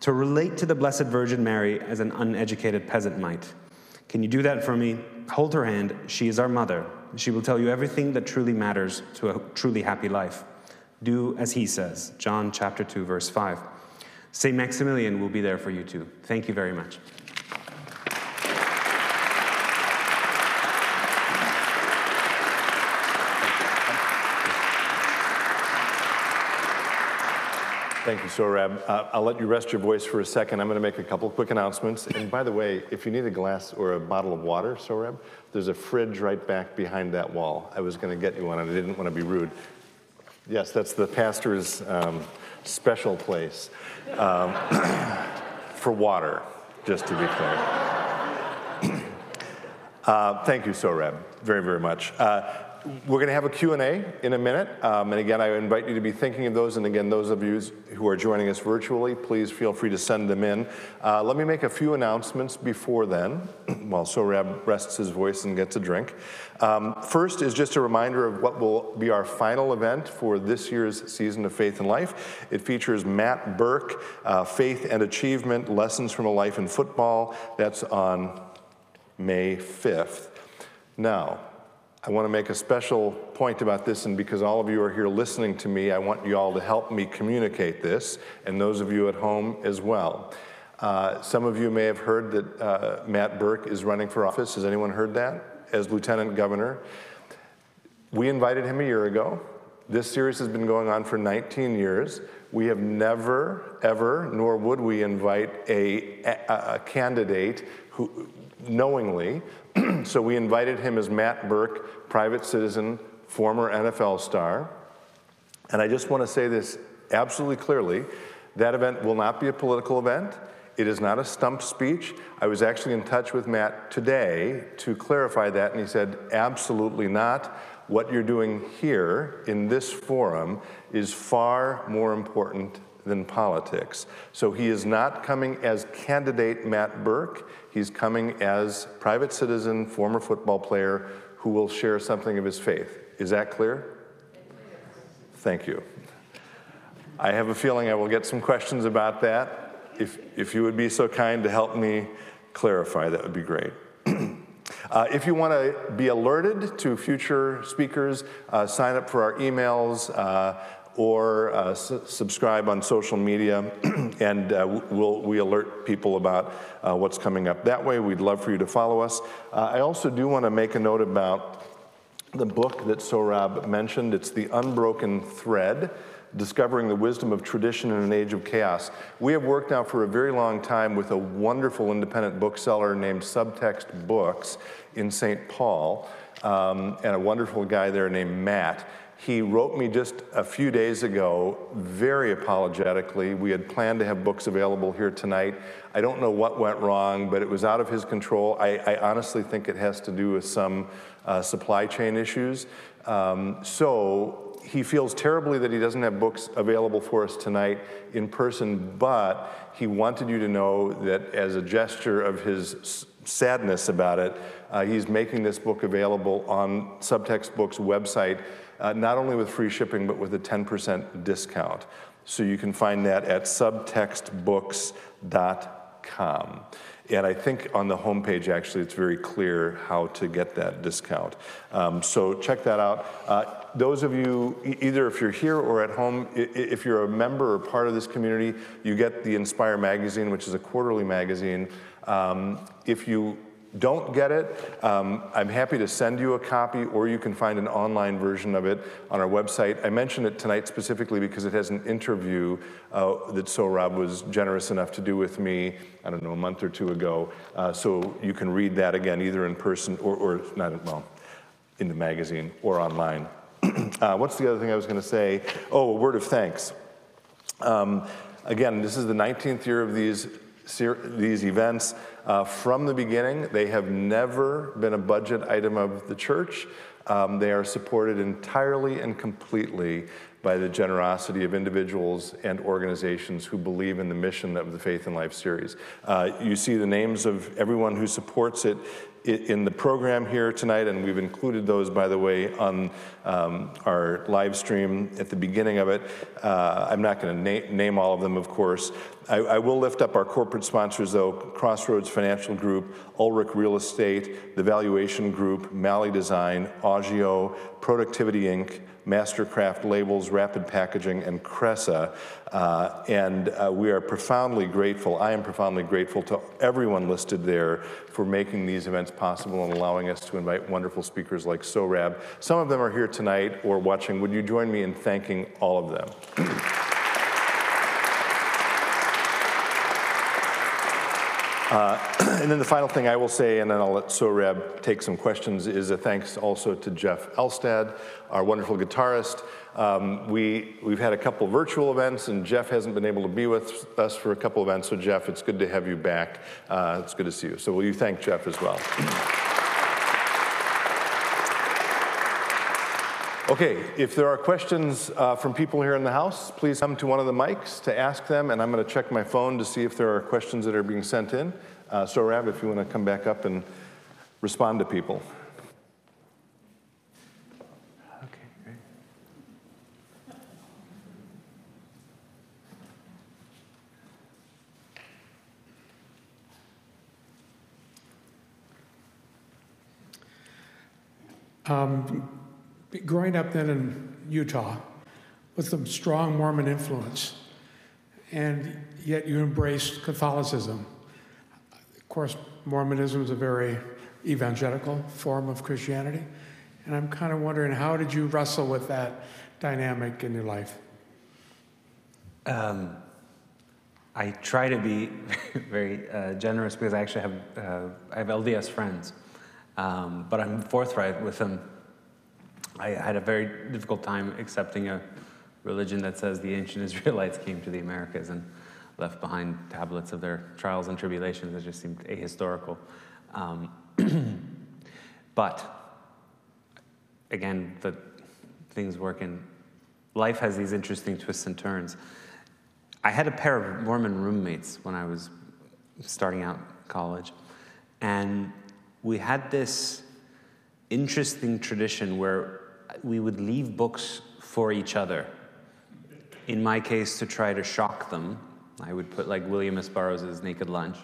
to relate to the Blessed Virgin Mary as an uneducated peasant might. Can you do that for me? Hold her hand. She is our mother. She will tell you everything that truly matters to a truly happy life. Do as he says. John chapter 2, verse 5. St. Maximilian will be there for you too. Thank you very much. Thank you, Sohrab. I'll let you rest your voice for a second. I'm going to make a couple quick announcements. And by the way, if you need a glass or a bottle of water, Sohrab, there's a fridge right back behind that wall. I was going to get you one, and I didn't want to be rude. Yes, that's the pastor's special place for water, just to be clear. Thank you, Sohrab, very, very much. We're going to have a Q&A in a minute. And again, I invite you to be thinking of those. And again, those of you who are joining us virtually, please feel free to send them in. Let me make a few announcements before then, while Sohrab rests his voice and gets a drink. First is just a reminder of what will be our final event for this year's season of Faith and Life. It features Matt Burke, Faith and Achievement, Lessons from a Life in Football. That's on May 5th. Now, I want to make a special point about this, and because all of you are here listening to me, I want you all to help me communicate this, and those of you at home as well. Some of you may have heard that Matt Burke is running for office. Has anyone heard that? As Lieutenant Governor. We invited him a year ago. This series has been going on for 19 years. We have never, ever, nor would we invite a candidate who knowingly. So we invited him as Matt Burke, private citizen, former NFL star. And I just want to say this absolutely clearly. That event will not be a political event. It is not a stump speech. I was actually in touch with Matt today to clarify that, and he said, absolutely not. What you're doing here in this forum is far more important than politics. So he is not coming as candidate Matt Burke. He's coming as private citizen, former football player who will share something of his faith. Is that clear? Thank you. I have a feeling I will get some questions about that. If you would be so kind to help me clarify, that would be great. If you want to be alerted to future speakers, sign up for our emails, or subscribe on social media, and we alert people about what's coming up that way. We'd love for you to follow us. I also do want to make a note about the book that Sohrab mentioned. It's The Unbroken Thread, Discovering the Wisdom of Tradition in an Age of Chaos. We have worked now for a very long time with a wonderful independent bookseller named Subtext Books in St. Paul, and a wonderful guy there named Matt. He wrote me just a few days ago, very apologetically. We had planned to have books available here tonight. I don't know what went wrong, but it was out of his control. I honestly think it has to do with some supply chain issues. So he feels terribly that he doesn't have books available for us tonight in person, but he wanted you to know that as a gesture of his sadness about it, he's making this book available on Subtext Books' website, not only with free shipping, but with a 10% discount. So you can find that at subtextbooks.com. And I think on the homepage, actually, it's very clear how to get that discount. So check that out. Those of you, either if you're here or at home, if you're a member or part of this community, you get the Inspire magazine, which is a quarterly magazine. If you don't get it, I'm happy to send you a copy, or you can find an online version of it on our website. I mentioned it tonight specifically because it has an interview that Sohrab was generous enough to do with me, I don't know, a month or two ago. So you can read that again, either in person or not, well, in the magazine or online. What's the other thing I was going to say? Oh, a word of thanks. Again, this is the 19th year of these events. From the beginning, they have never been a budget item of the church. They are supported entirely and completely by the generosity of individuals and organizations who believe in the mission of the Faith and Life series. You see the names of everyone who supports it in the program here tonight, and we've included those, by the way, on our live stream at the beginning of it. I'm not going to name all of them, of course. I will lift up our corporate sponsors, though: Crossroads Financial Group, Ulrich Real Estate, The Valuation Group, Malley Design, Agio, Productivity Inc., Mastercraft Labels, Rapid Packaging, and Cressa. We are profoundly grateful, I am profoundly grateful to everyone listed there for making these events possible and allowing us to invite wonderful speakers like Sohrab. Some of them are here tonight or watching. Would you join me in thanking all of them? And then the final thing I will say, and then I'll let Sohrab take some questions, is a thanks also to Jeff Elstad, our wonderful guitarist. We've had a couple virtual events, and Jeff hasn't been able to be with us for a couple events. So Jeff, it's good to have you back. It's good to see you. So will you thank Jeff as well? Okay, if there are questions from people here in the house, please come to one of the mics to ask them, and I'm going to check my phone to see if there are questions that are being sent in. Sohrab, if you want to come back up and respond to people. Okay, great. Growing up then in Utah with some strong Mormon influence, and yet you embraced Catholicism. Of course, Mormonism is a very evangelical form of Christianity, and I'm kind of wondering, how did you wrestle with that dynamic in your life? I try to be very generous because I actually have LDS friends, but I'm forthright with them. I had a very difficult time accepting a religion that says the ancient Israelites came to the Americas and left behind tablets of their trials and tribulations. It just seemed ahistorical. But again, the things work in life has these interesting twists and turns. I had a pair of Mormon roommates when I was starting out college, and we had this interesting tradition where we would leave books for each other. In my case, to try to shock them, I would put like William S. Burroughs' Naked Lunch,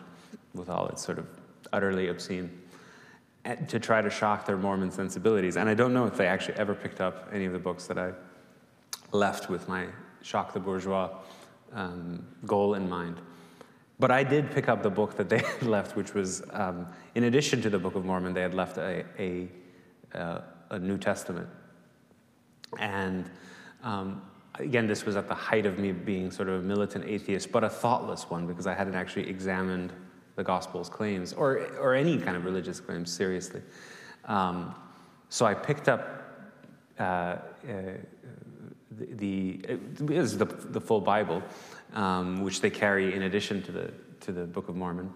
with all its sort of utterly obscene, to try to shock their Mormon sensibilities. And I don't know if they actually ever picked up any of the books that I left with my shock the bourgeois goal in mind. But I did pick up the book that they had left, which was, in addition to the Book of Mormon, they had left a New Testament. And again, this was at the height of me being sort of a militant atheist, but a thoughtless one, because I hadn't actually examined the Gospel's claims, or any kind of religious claims, seriously. So I picked up the full Bible, which they carry in addition to the Book of Mormon,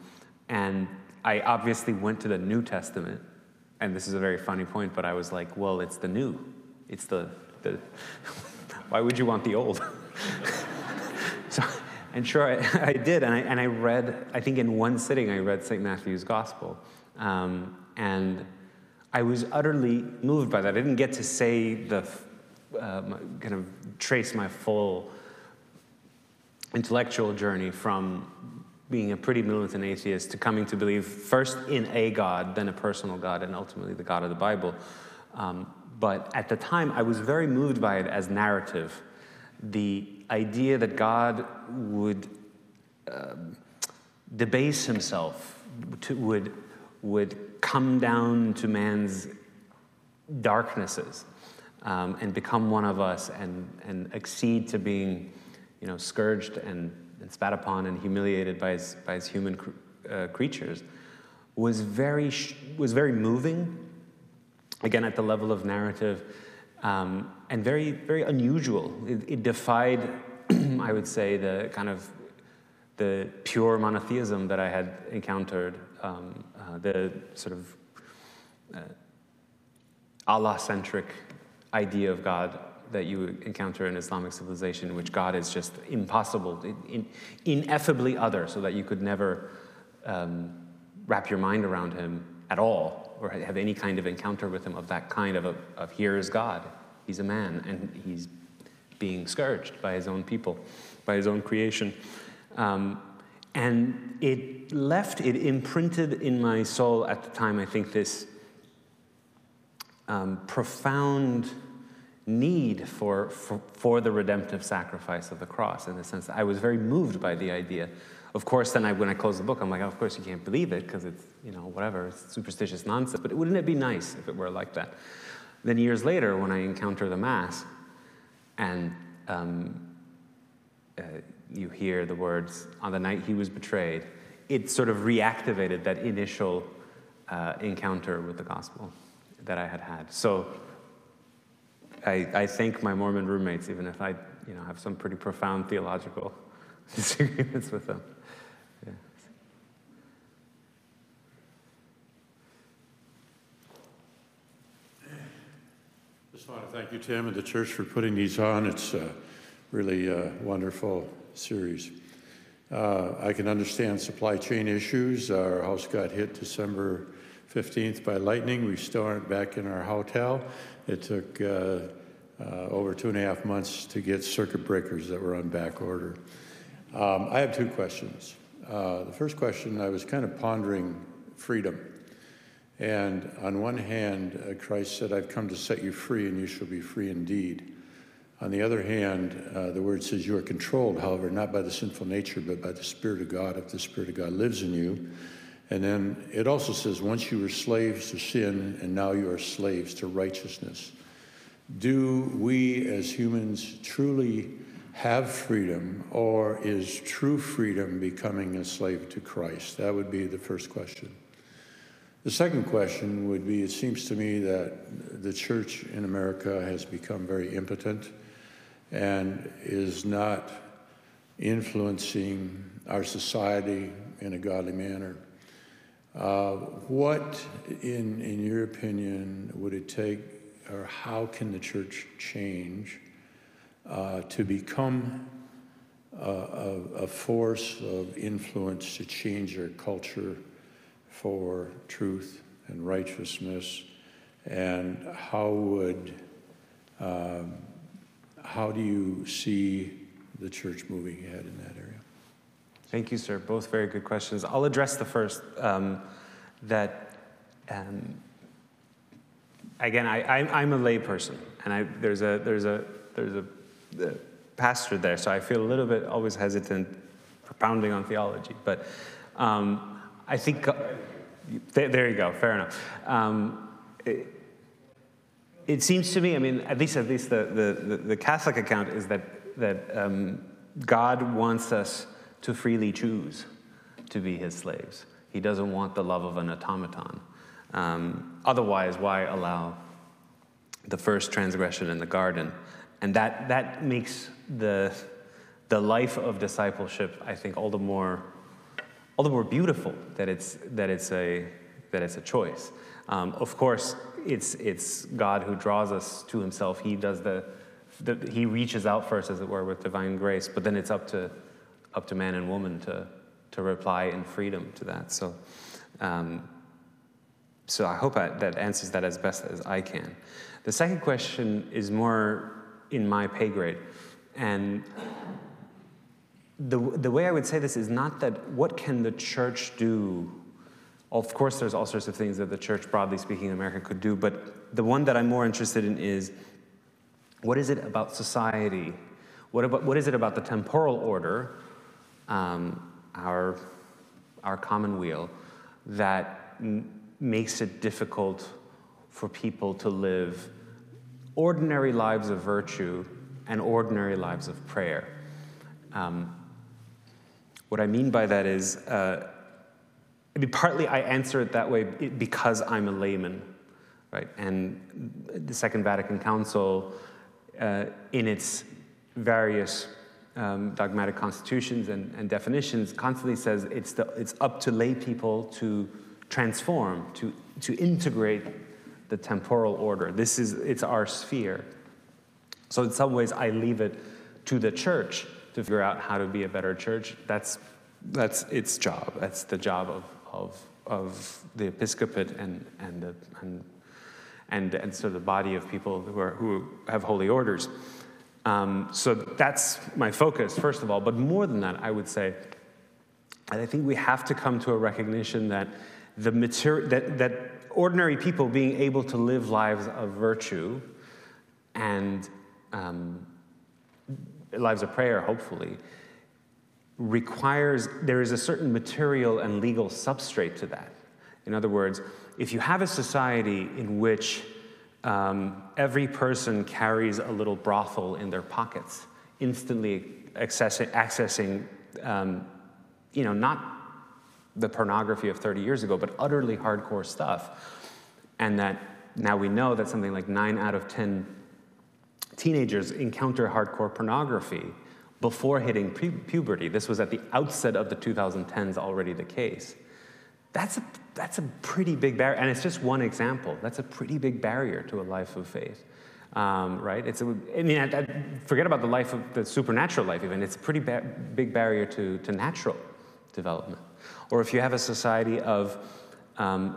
and I obviously went to the New Testament, and this is a very funny point, but I was like, well, it's the new. It's the why would you want the old? So, and sure, I did, and I read, I think in one sitting, I read St. Matthew's Gospel, and I was utterly moved by that. I didn't get to say kind of trace my full intellectual journey from being a pretty militant atheist to coming to believe first in a God, then a personal God, and ultimately the God of the Bible. But at the time, I was very moved by it as narrative. The idea that God would debase himself, would would come down to man's darknesses and become one of us and accede to being, scourged and spat upon and humiliated by his human creatures was very moving, again at the level of narrative, and very, very unusual. It defied, I would say, the pure monotheism that I had encountered, the sort of Allah-centric idea of God that you encounter in Islamic civilization, in which God is just impossible, ineffably other, so that you could never wrap your mind around him at all, or have any kind of encounter with him of that kind of here is God. He's a man, and he's being scourged by his own people, by his own creation. And it imprinted in my soul at the time, I think, this profound need for the redemptive sacrifice of the cross, in the sense that I was very moved by the idea. Of course, then when I closed the book, I'm like, of course you can't believe it, because it's, whatever, it's superstitious nonsense. But wouldn't it be nice if it were like that? Then years later, when I encounter the Mass, and you hear the words, on the night he was betrayed, it sort of reactivated that initial encounter with the gospel that I had. So I thank my Mormon roommates, even if I have some pretty profound theological disagreements with them. Yeah. Just want to thank you, Tim, and the church for putting these on. It's really a wonderful series. I can understand supply chain issues. Our house got hit December 15th by lightning. We still aren't back in our hotel. It took over 2.5 months to get circuit breakers that were on back order. I have two questions. The first question, I was kind of pondering freedom. And on one hand, Christ said, I've come to set you free, and you shall be free indeed. On the other hand, the word says you are controlled, however, not by the sinful nature, but by the Spirit of God, if the Spirit of God lives in you. And then it also says, once you were slaves to sin, and now you are slaves to righteousness. Do we as humans truly have freedom, or is true freedom becoming a slave to Christ? That would be the first question. The second question would be, it seems to me that the church in America has become very impotent and is not influencing our society in a godly manner. What, in your opinion, would it take, or how can the church change to become a force of influence to change our culture for truth and righteousness? And how do you see the church moving ahead in that area? Thank you, sir. Both very good questions. I'll address the first. Again, I'm a lay person, and there's a pastor there, so I feel a little bit always hesitant propounding on theology. But I think there you go. Fair enough. It seems to me, I mean, at least the Catholic account is that God wants us to freely choose to be his slaves. He doesn't want the love of an automaton. Otherwise, why allow the first transgression in the garden? And that makes the life of discipleship, I think, all the more beautiful that it's a choice. Of course, it's God who draws us to himself. He does he reaches out first, as it were, with divine grace. But then it's up to man and woman to reply in freedom to that. So I hope that answers that as best as I can. The second question is more in my pay grade, and the way I would say this is not that what can the church do. Of course, there's all sorts of things that the church, broadly speaking, in America could do, but the one that I'm more interested in is, what is it about society? What is it about the temporal order, our commonweal, that makes it difficult for people to live ordinary lives of virtue and ordinary lives of prayer. What I mean by that is, partly I answer it that way because I'm a layman, right? And the Second Vatican Council, in its various dogmatic constitutions and definitions, constantly says it's up to lay people to transform, to integrate the temporal order. It's our sphere. So in some ways, I leave it to the church to figure out how to be a better church. That's its job. That's the job of the episcopate and sort of the body of people who have holy orders. So that's my focus, first of all. But more than that, I would say, I think we have to come to a recognition that that ordinary people being able to live lives of virtue and lives of prayer, hopefully, there is a certain material and legal substrate to that. In other words, if you have a society in which every person carries a little brothel in their pockets, instantly accessing not the pornography of 30 years ago, but utterly hardcore stuff, and that now we know that something like 9 out of 10 teenagers encounter hardcore pornography before hitting puberty. This was at the outset of the 2010s already the case. That's a pretty big barrier, and it's just one example. That's a pretty big barrier to a life of faith, right? Forget about the supernatural life even. It's a pretty big barrier to natural development. Or if you have a society of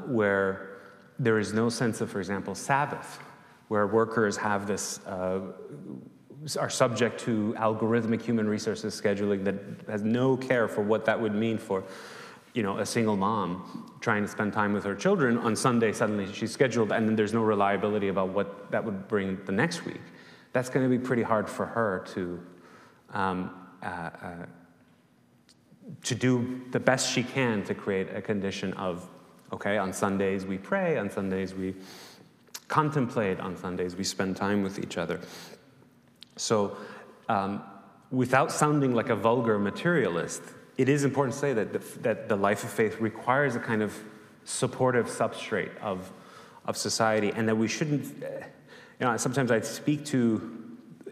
where there is no sense of, for example, Sabbath, where workers have this, are subject to algorithmic human resources scheduling that has no care for what that would mean for, a single mom trying to spend time with her children. On Sunday, suddenly she's scheduled, and then there's no reliability about what that would bring the next week. That's going to be pretty hard for her to do the best she can to create a condition of, okay, on Sundays we pray, on Sundays we contemplate, on Sundays we spend time with each other. So without sounding like a vulgar materialist, it is important to say that the life of faith requires a kind of supportive substrate of society, and that we shouldn't, sometimes I speak to,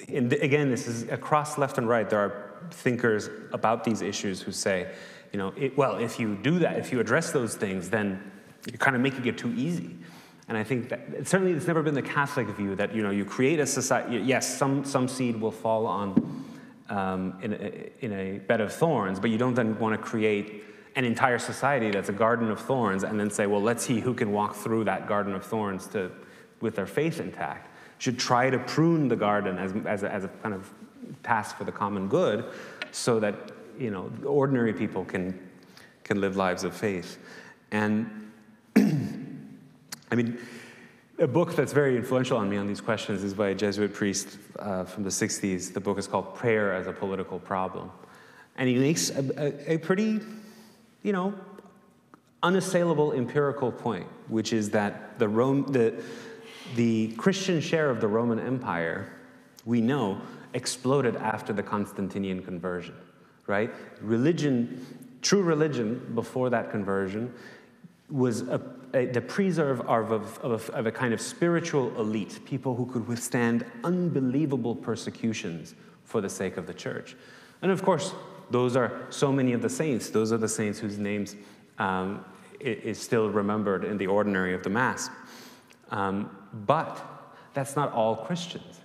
and again, this is across left and right, there are thinkers about these issues who say, if you do that, if you address those things, then you're kind of making it too easy. And I think that certainly it's never been the Catholic view that you create a society. Yes, some seed will fall on in a bed of thorns, but you don't then want to create an entire society that's a garden of thorns and then say, well, let's see who can walk through that garden of thorns with their faith intact. You should try to prune the garden as a kind of task for the common good, so that ordinary people can live lives of faith. And a book that's very influential on me on these questions is by a Jesuit priest from the 60s. The book is called Prayer as a Political Problem. And he makes a pretty, unassailable empirical point, which is that the Christian share of the Roman Empire, we know, exploded after the Constantinian conversion, right? True religion before that conversion was the preserve of a kind of spiritual elite, people who could withstand unbelievable persecutions for the sake of the church. And of course, those are so many of the saints. Those are the saints whose names is still remembered in the ordinary of the Mass. But that's not all Christians,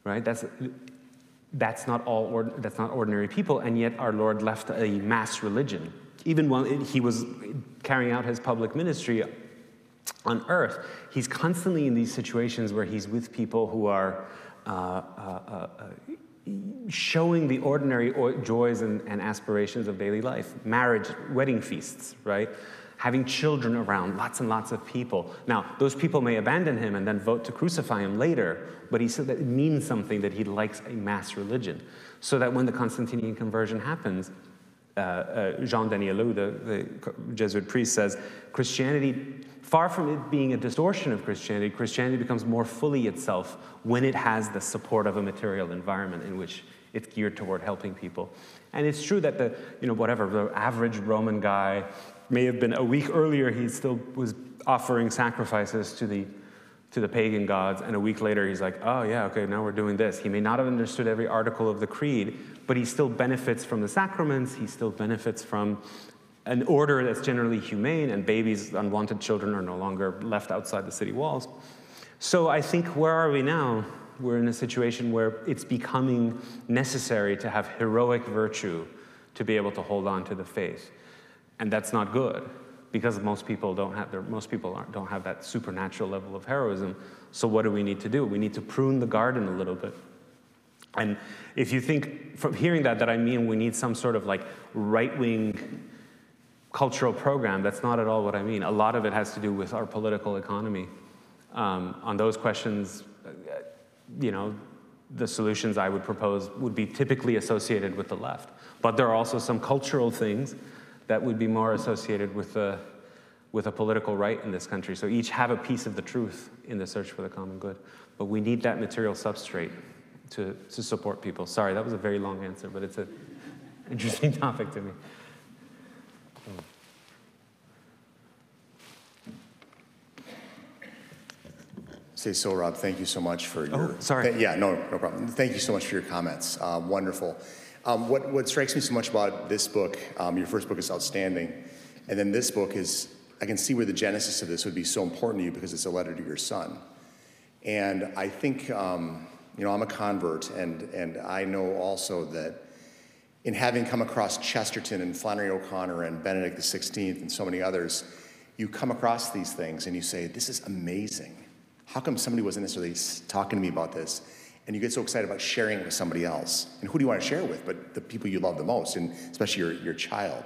right? That's not ordinary people, and yet our Lord left a mass religion. Even while he was carrying out his public ministry on earth, he's constantly in these situations where he's with people who are showing the ordinary joys and aspirations of daily life. Marriage, wedding feasts, right? Having children around, lots and lots of people. Now, those people may abandon him and then vote to crucify him later, but he said that it means something that he likes a mass religion. So that when the Constantinian conversion happens, Jean Danielou, the Jesuit priest, says, Christianity, far from it being a distortion of Christianity, Christianity becomes more fully itself when it has the support of a material environment in which it's geared toward helping people. And it's true that the average Roman guy may have been a week earlier, he still was offering sacrifices to the pagan gods, and a week later he's like, oh yeah, okay, now we're doing this. He may not have understood every article of the creed, but he still benefits from the sacraments, he still benefits from an order that's generally humane, and babies, unwanted children are no longer left outside the city walls. So I think, where are we now? We're in a situation where it's becoming necessary to have heroic virtue to be able to hold on to the faith. And that's not good, because most people don't have that supernatural level of heroism. So what do we need to do? We need to prune the garden a little bit. And if you think, from hearing that I mean we need some sort of like right-wing cultural program, that's not at all what I mean. A lot of it has to do with our political economy. On those questions, the solutions I would propose would be typically associated with the left. But there are also some cultural things that would be more associated with a political right in this country. So each have a piece of the truth in the search for the common good. But we need that material substrate to support people. Sorry, that was a very long answer, but it's an interesting topic to me. So, Rob, thank you so much for your... Oh, sorry. No problem. Thank you so much for your comments. Wonderful. What strikes me so much about this book, your first book is outstanding, and then this book is, I can see where the genesis of this would be so important to you because it's a letter to your son. And I think, I'm a convert, and I know also that in having come across Chesterton and Flannery O'Connor and Benedict XVI and so many others, you come across these things and you say, this is amazing. How come somebody wasn't necessarily talking to me about this? And you get so excited about sharing it with somebody else. And who do you want to share it with? But the people you love the most, and especially your child.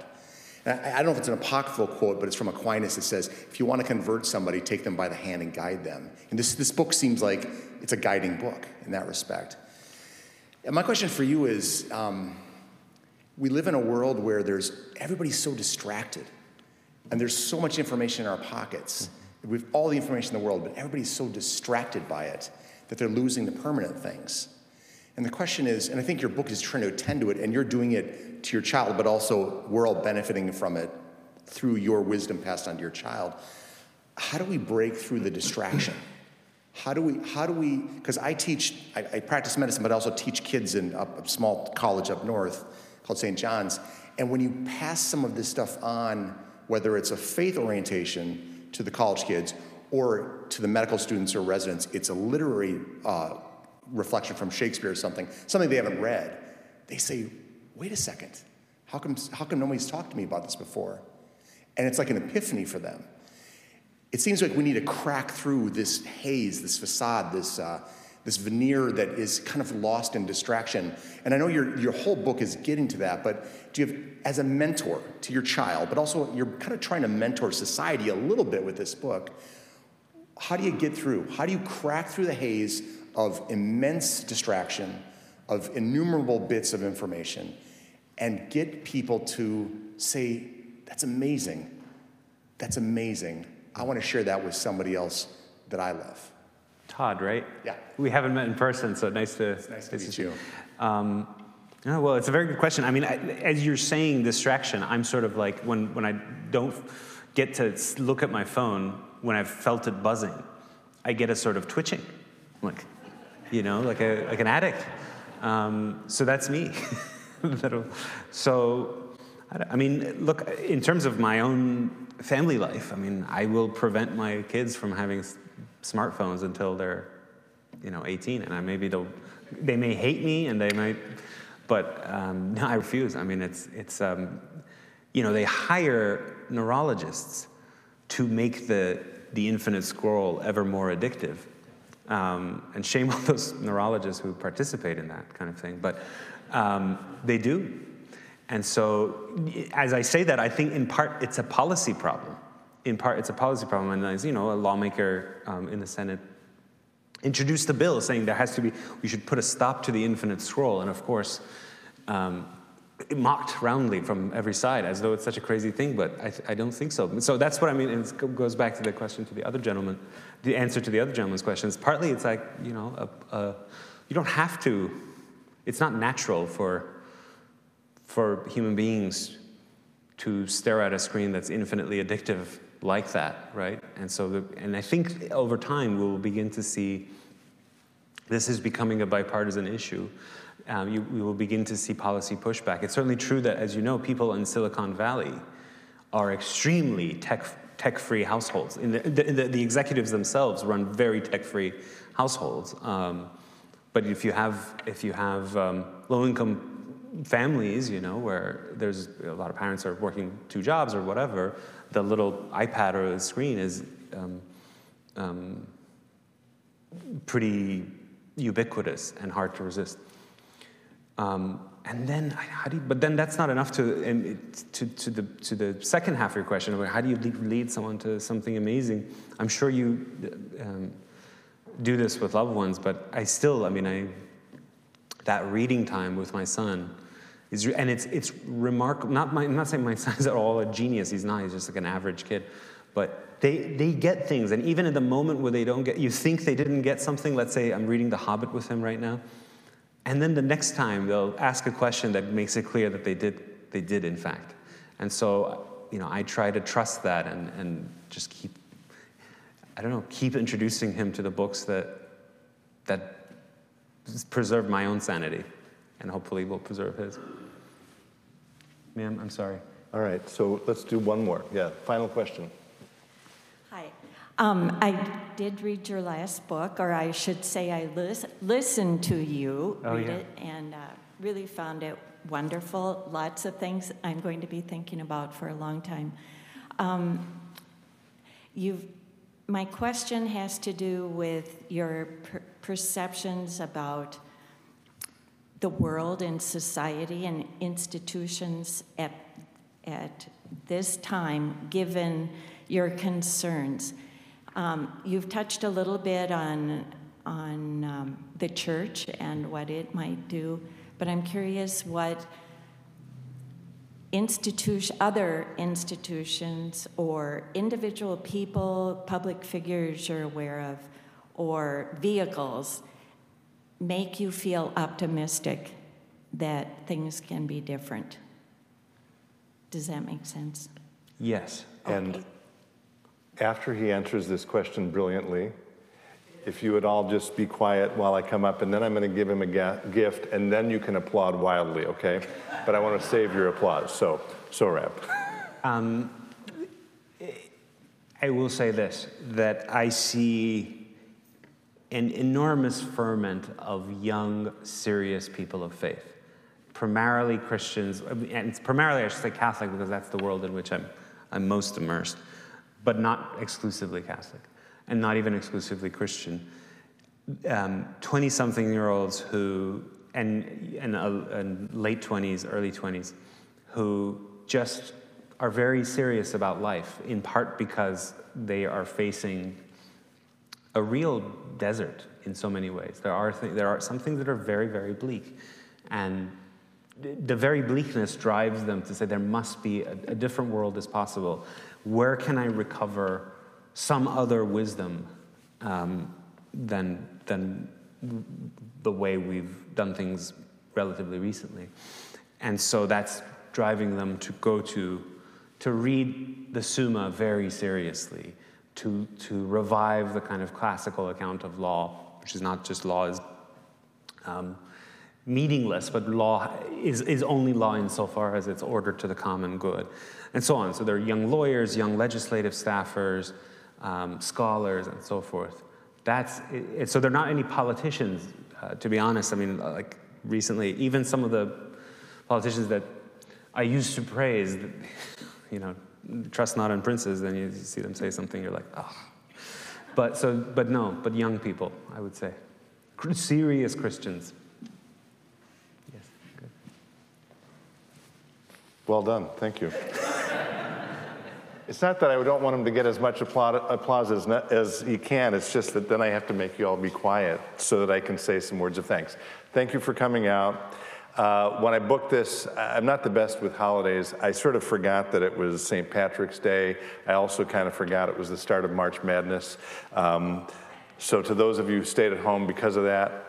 And I don't know if it's an apocryphal quote, but it's from Aquinas that says, if you want to convert somebody, take them by the hand and guide them. And this book seems like it's a guiding book in that respect. And my question for you is, we live in a world where everybody's so distracted. And there's so much information in our pockets. We have all the information in the world, but everybody's so distracted by it that they're losing the permanent things. And the question is, and I think your book is trying to attend to it, and you're doing it to your child, but also we're all benefiting from it through your wisdom passed on to your child. How do we break through the distraction? How do we, because I practice medicine, but I also teach kids in a small college up north called St. John's. And when you pass some of this stuff on, whether it's a faith orientation to the college kids or to the medical students or residents, it's a literary reflection from Shakespeare or something they haven't read. They say, wait a second, how come nobody's talked to me about this before? And it's like an epiphany for them. It seems like we need to crack through this haze, this facade, this veneer that is kind of lost in distraction. And I know your whole book is getting to that, but do you have, as a mentor to your child, but also you're kind of trying to mentor society a little bit with this book, how do you get through? How do you crack through the haze of immense distraction, of innumerable bits of information, and get people to say, that's amazing, I want to share that with somebody else that I love? Todd, right? Yeah. We haven't met in person, so nice to meet you. Well, it's a very good question. I mean, as you're saying distraction, I'm sort of like, when I don't get to look at my phone, when I've felt it buzzing, I get a sort of twitching, like an addict. So that's me. So, I mean, look, in terms of my own family life, I mean, I will prevent my kids from having smartphones until they're, 18, and they may hate me, and they might, but no, I refuse. I mean, it's they hire neurologists to make the infinite scroll ever more addictive, and shame on those neurologists who participate in that kind of thing, but they do. And so, as I say that, I think in part it's a policy problem. And as a lawmaker in the Senate introduced a bill saying we should put a stop to the infinite scroll. And of course, mocked roundly from every side, as though it's such a crazy thing, but I don't think so. So that's what I mean, and it goes back to the question to the other gentleman, the answer to the other gentleman's questions. Partly it's like, you know, you don't have to, it's not natural for human beings to stare at a screen that's infinitely addictive like that, right? And so, and I think over time we'll begin to see this is becoming a bipartisan issue. We will begin to see policy pushback. It's certainly true that, as you know, people in Silicon Valley are extremely tech-free households. The executives themselves run very tech-free households. But if you have low-income families, you know, where there's a lot of parents are working 2 jobs or whatever, the little iPad or the screen is pretty ubiquitous and hard to resist. And then, but then that's not enough to the second half of your question, about how do you lead someone to something amazing? I'm sure you do this with loved ones, but that reading time with my son is, and it's remarkable. I'm not saying my son's at all a genius. He's not. He's just like an average kid. But they get things, and even at the moment where they don't get, you think they didn't get something. Let's say I'm reading The Hobbit with him right now. And then the next time they'll ask a question that makes it clear that they did in fact. And so, you know, I try to trust that and just keep introducing him to the books that preserve my own sanity, and hopefully will preserve his. Ma'am, I'm sorry. All right, so let's do one more. Yeah, final question. Hi. I did read your last book, or I should say I listened to you read it, and really found it wonderful. Lots of things I'm going to be thinking about for a long time. My question has to do with your perceptions about the world and society and institutions at this time, given your concerns. You've touched a little bit on the church and what it might do, but I'm curious what other institutions or individual people, public figures you're aware of, or vehicles make you feel optimistic that things can be different. Does that make sense? Yes. And after he answers this question brilliantly, if you would all just be quiet while I come up, and then I'm going to give him a gift, and then you can applaud wildly, okay? But I want to save your applause, so Rab. I will say this, that I see an enormous ferment of young, serious people of faith, primarily Christians, and primarily I should say Catholic, because that's the world in which I'm most immersed, but not exclusively Catholic, and not even exclusively Christian. 20-something-year-olds who, and late 20s, early 20s, who just are very serious about life, in part because they are facing a real desert in so many ways. There are some things that are very, very bleak, and the very bleakness drives them to say there must be a different world is possible. Where can I recover some other wisdom than the way we've done things relatively recently? And so that's driving them to go to read the Summa very seriously, to revive the kind of classical account of law, which is not just law is meaningless, but law is only law insofar as it's ordered to the common good, and so on. So there are young lawyers, young legislative staffers, scholars, and so forth. So there are not any politicians, to be honest. I mean, like recently, even some of the politicians that I used to praise, you know, trust not in princes, then you see them say something, you're like, oh. But young people, I would say. Serious Christians. Yes, good. Well done, thank you. It's not that I don't want him to get as much applause as he can, it's just that then I have to make you all be quiet so that I can say some words of thanks. Thank you for coming out. When I booked this, I'm not the best with holidays. I sort of forgot that it was St. Patrick's Day. I also kind of forgot it was the start of March Madness. So to those of you who stayed at home because of that,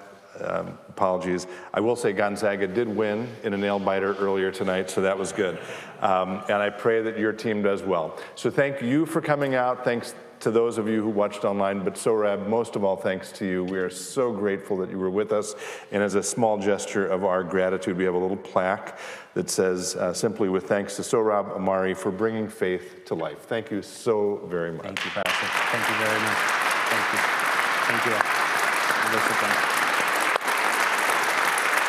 apologies. I will say Gonzaga did win in a nail-biter earlier tonight, so that was good. And I pray that your team does well. So thank you for coming out. Thanks to those of you who watched online, but Sohrab, most of all, thanks to you. We are so grateful that you were with us. And as a small gesture of our gratitude, we have a little plaque that says, simply with thanks to Sohrab Ahmari for bringing faith to life. Thank you so very much. Thank you, Pastor. Thank you very much. Thank you. Thank you.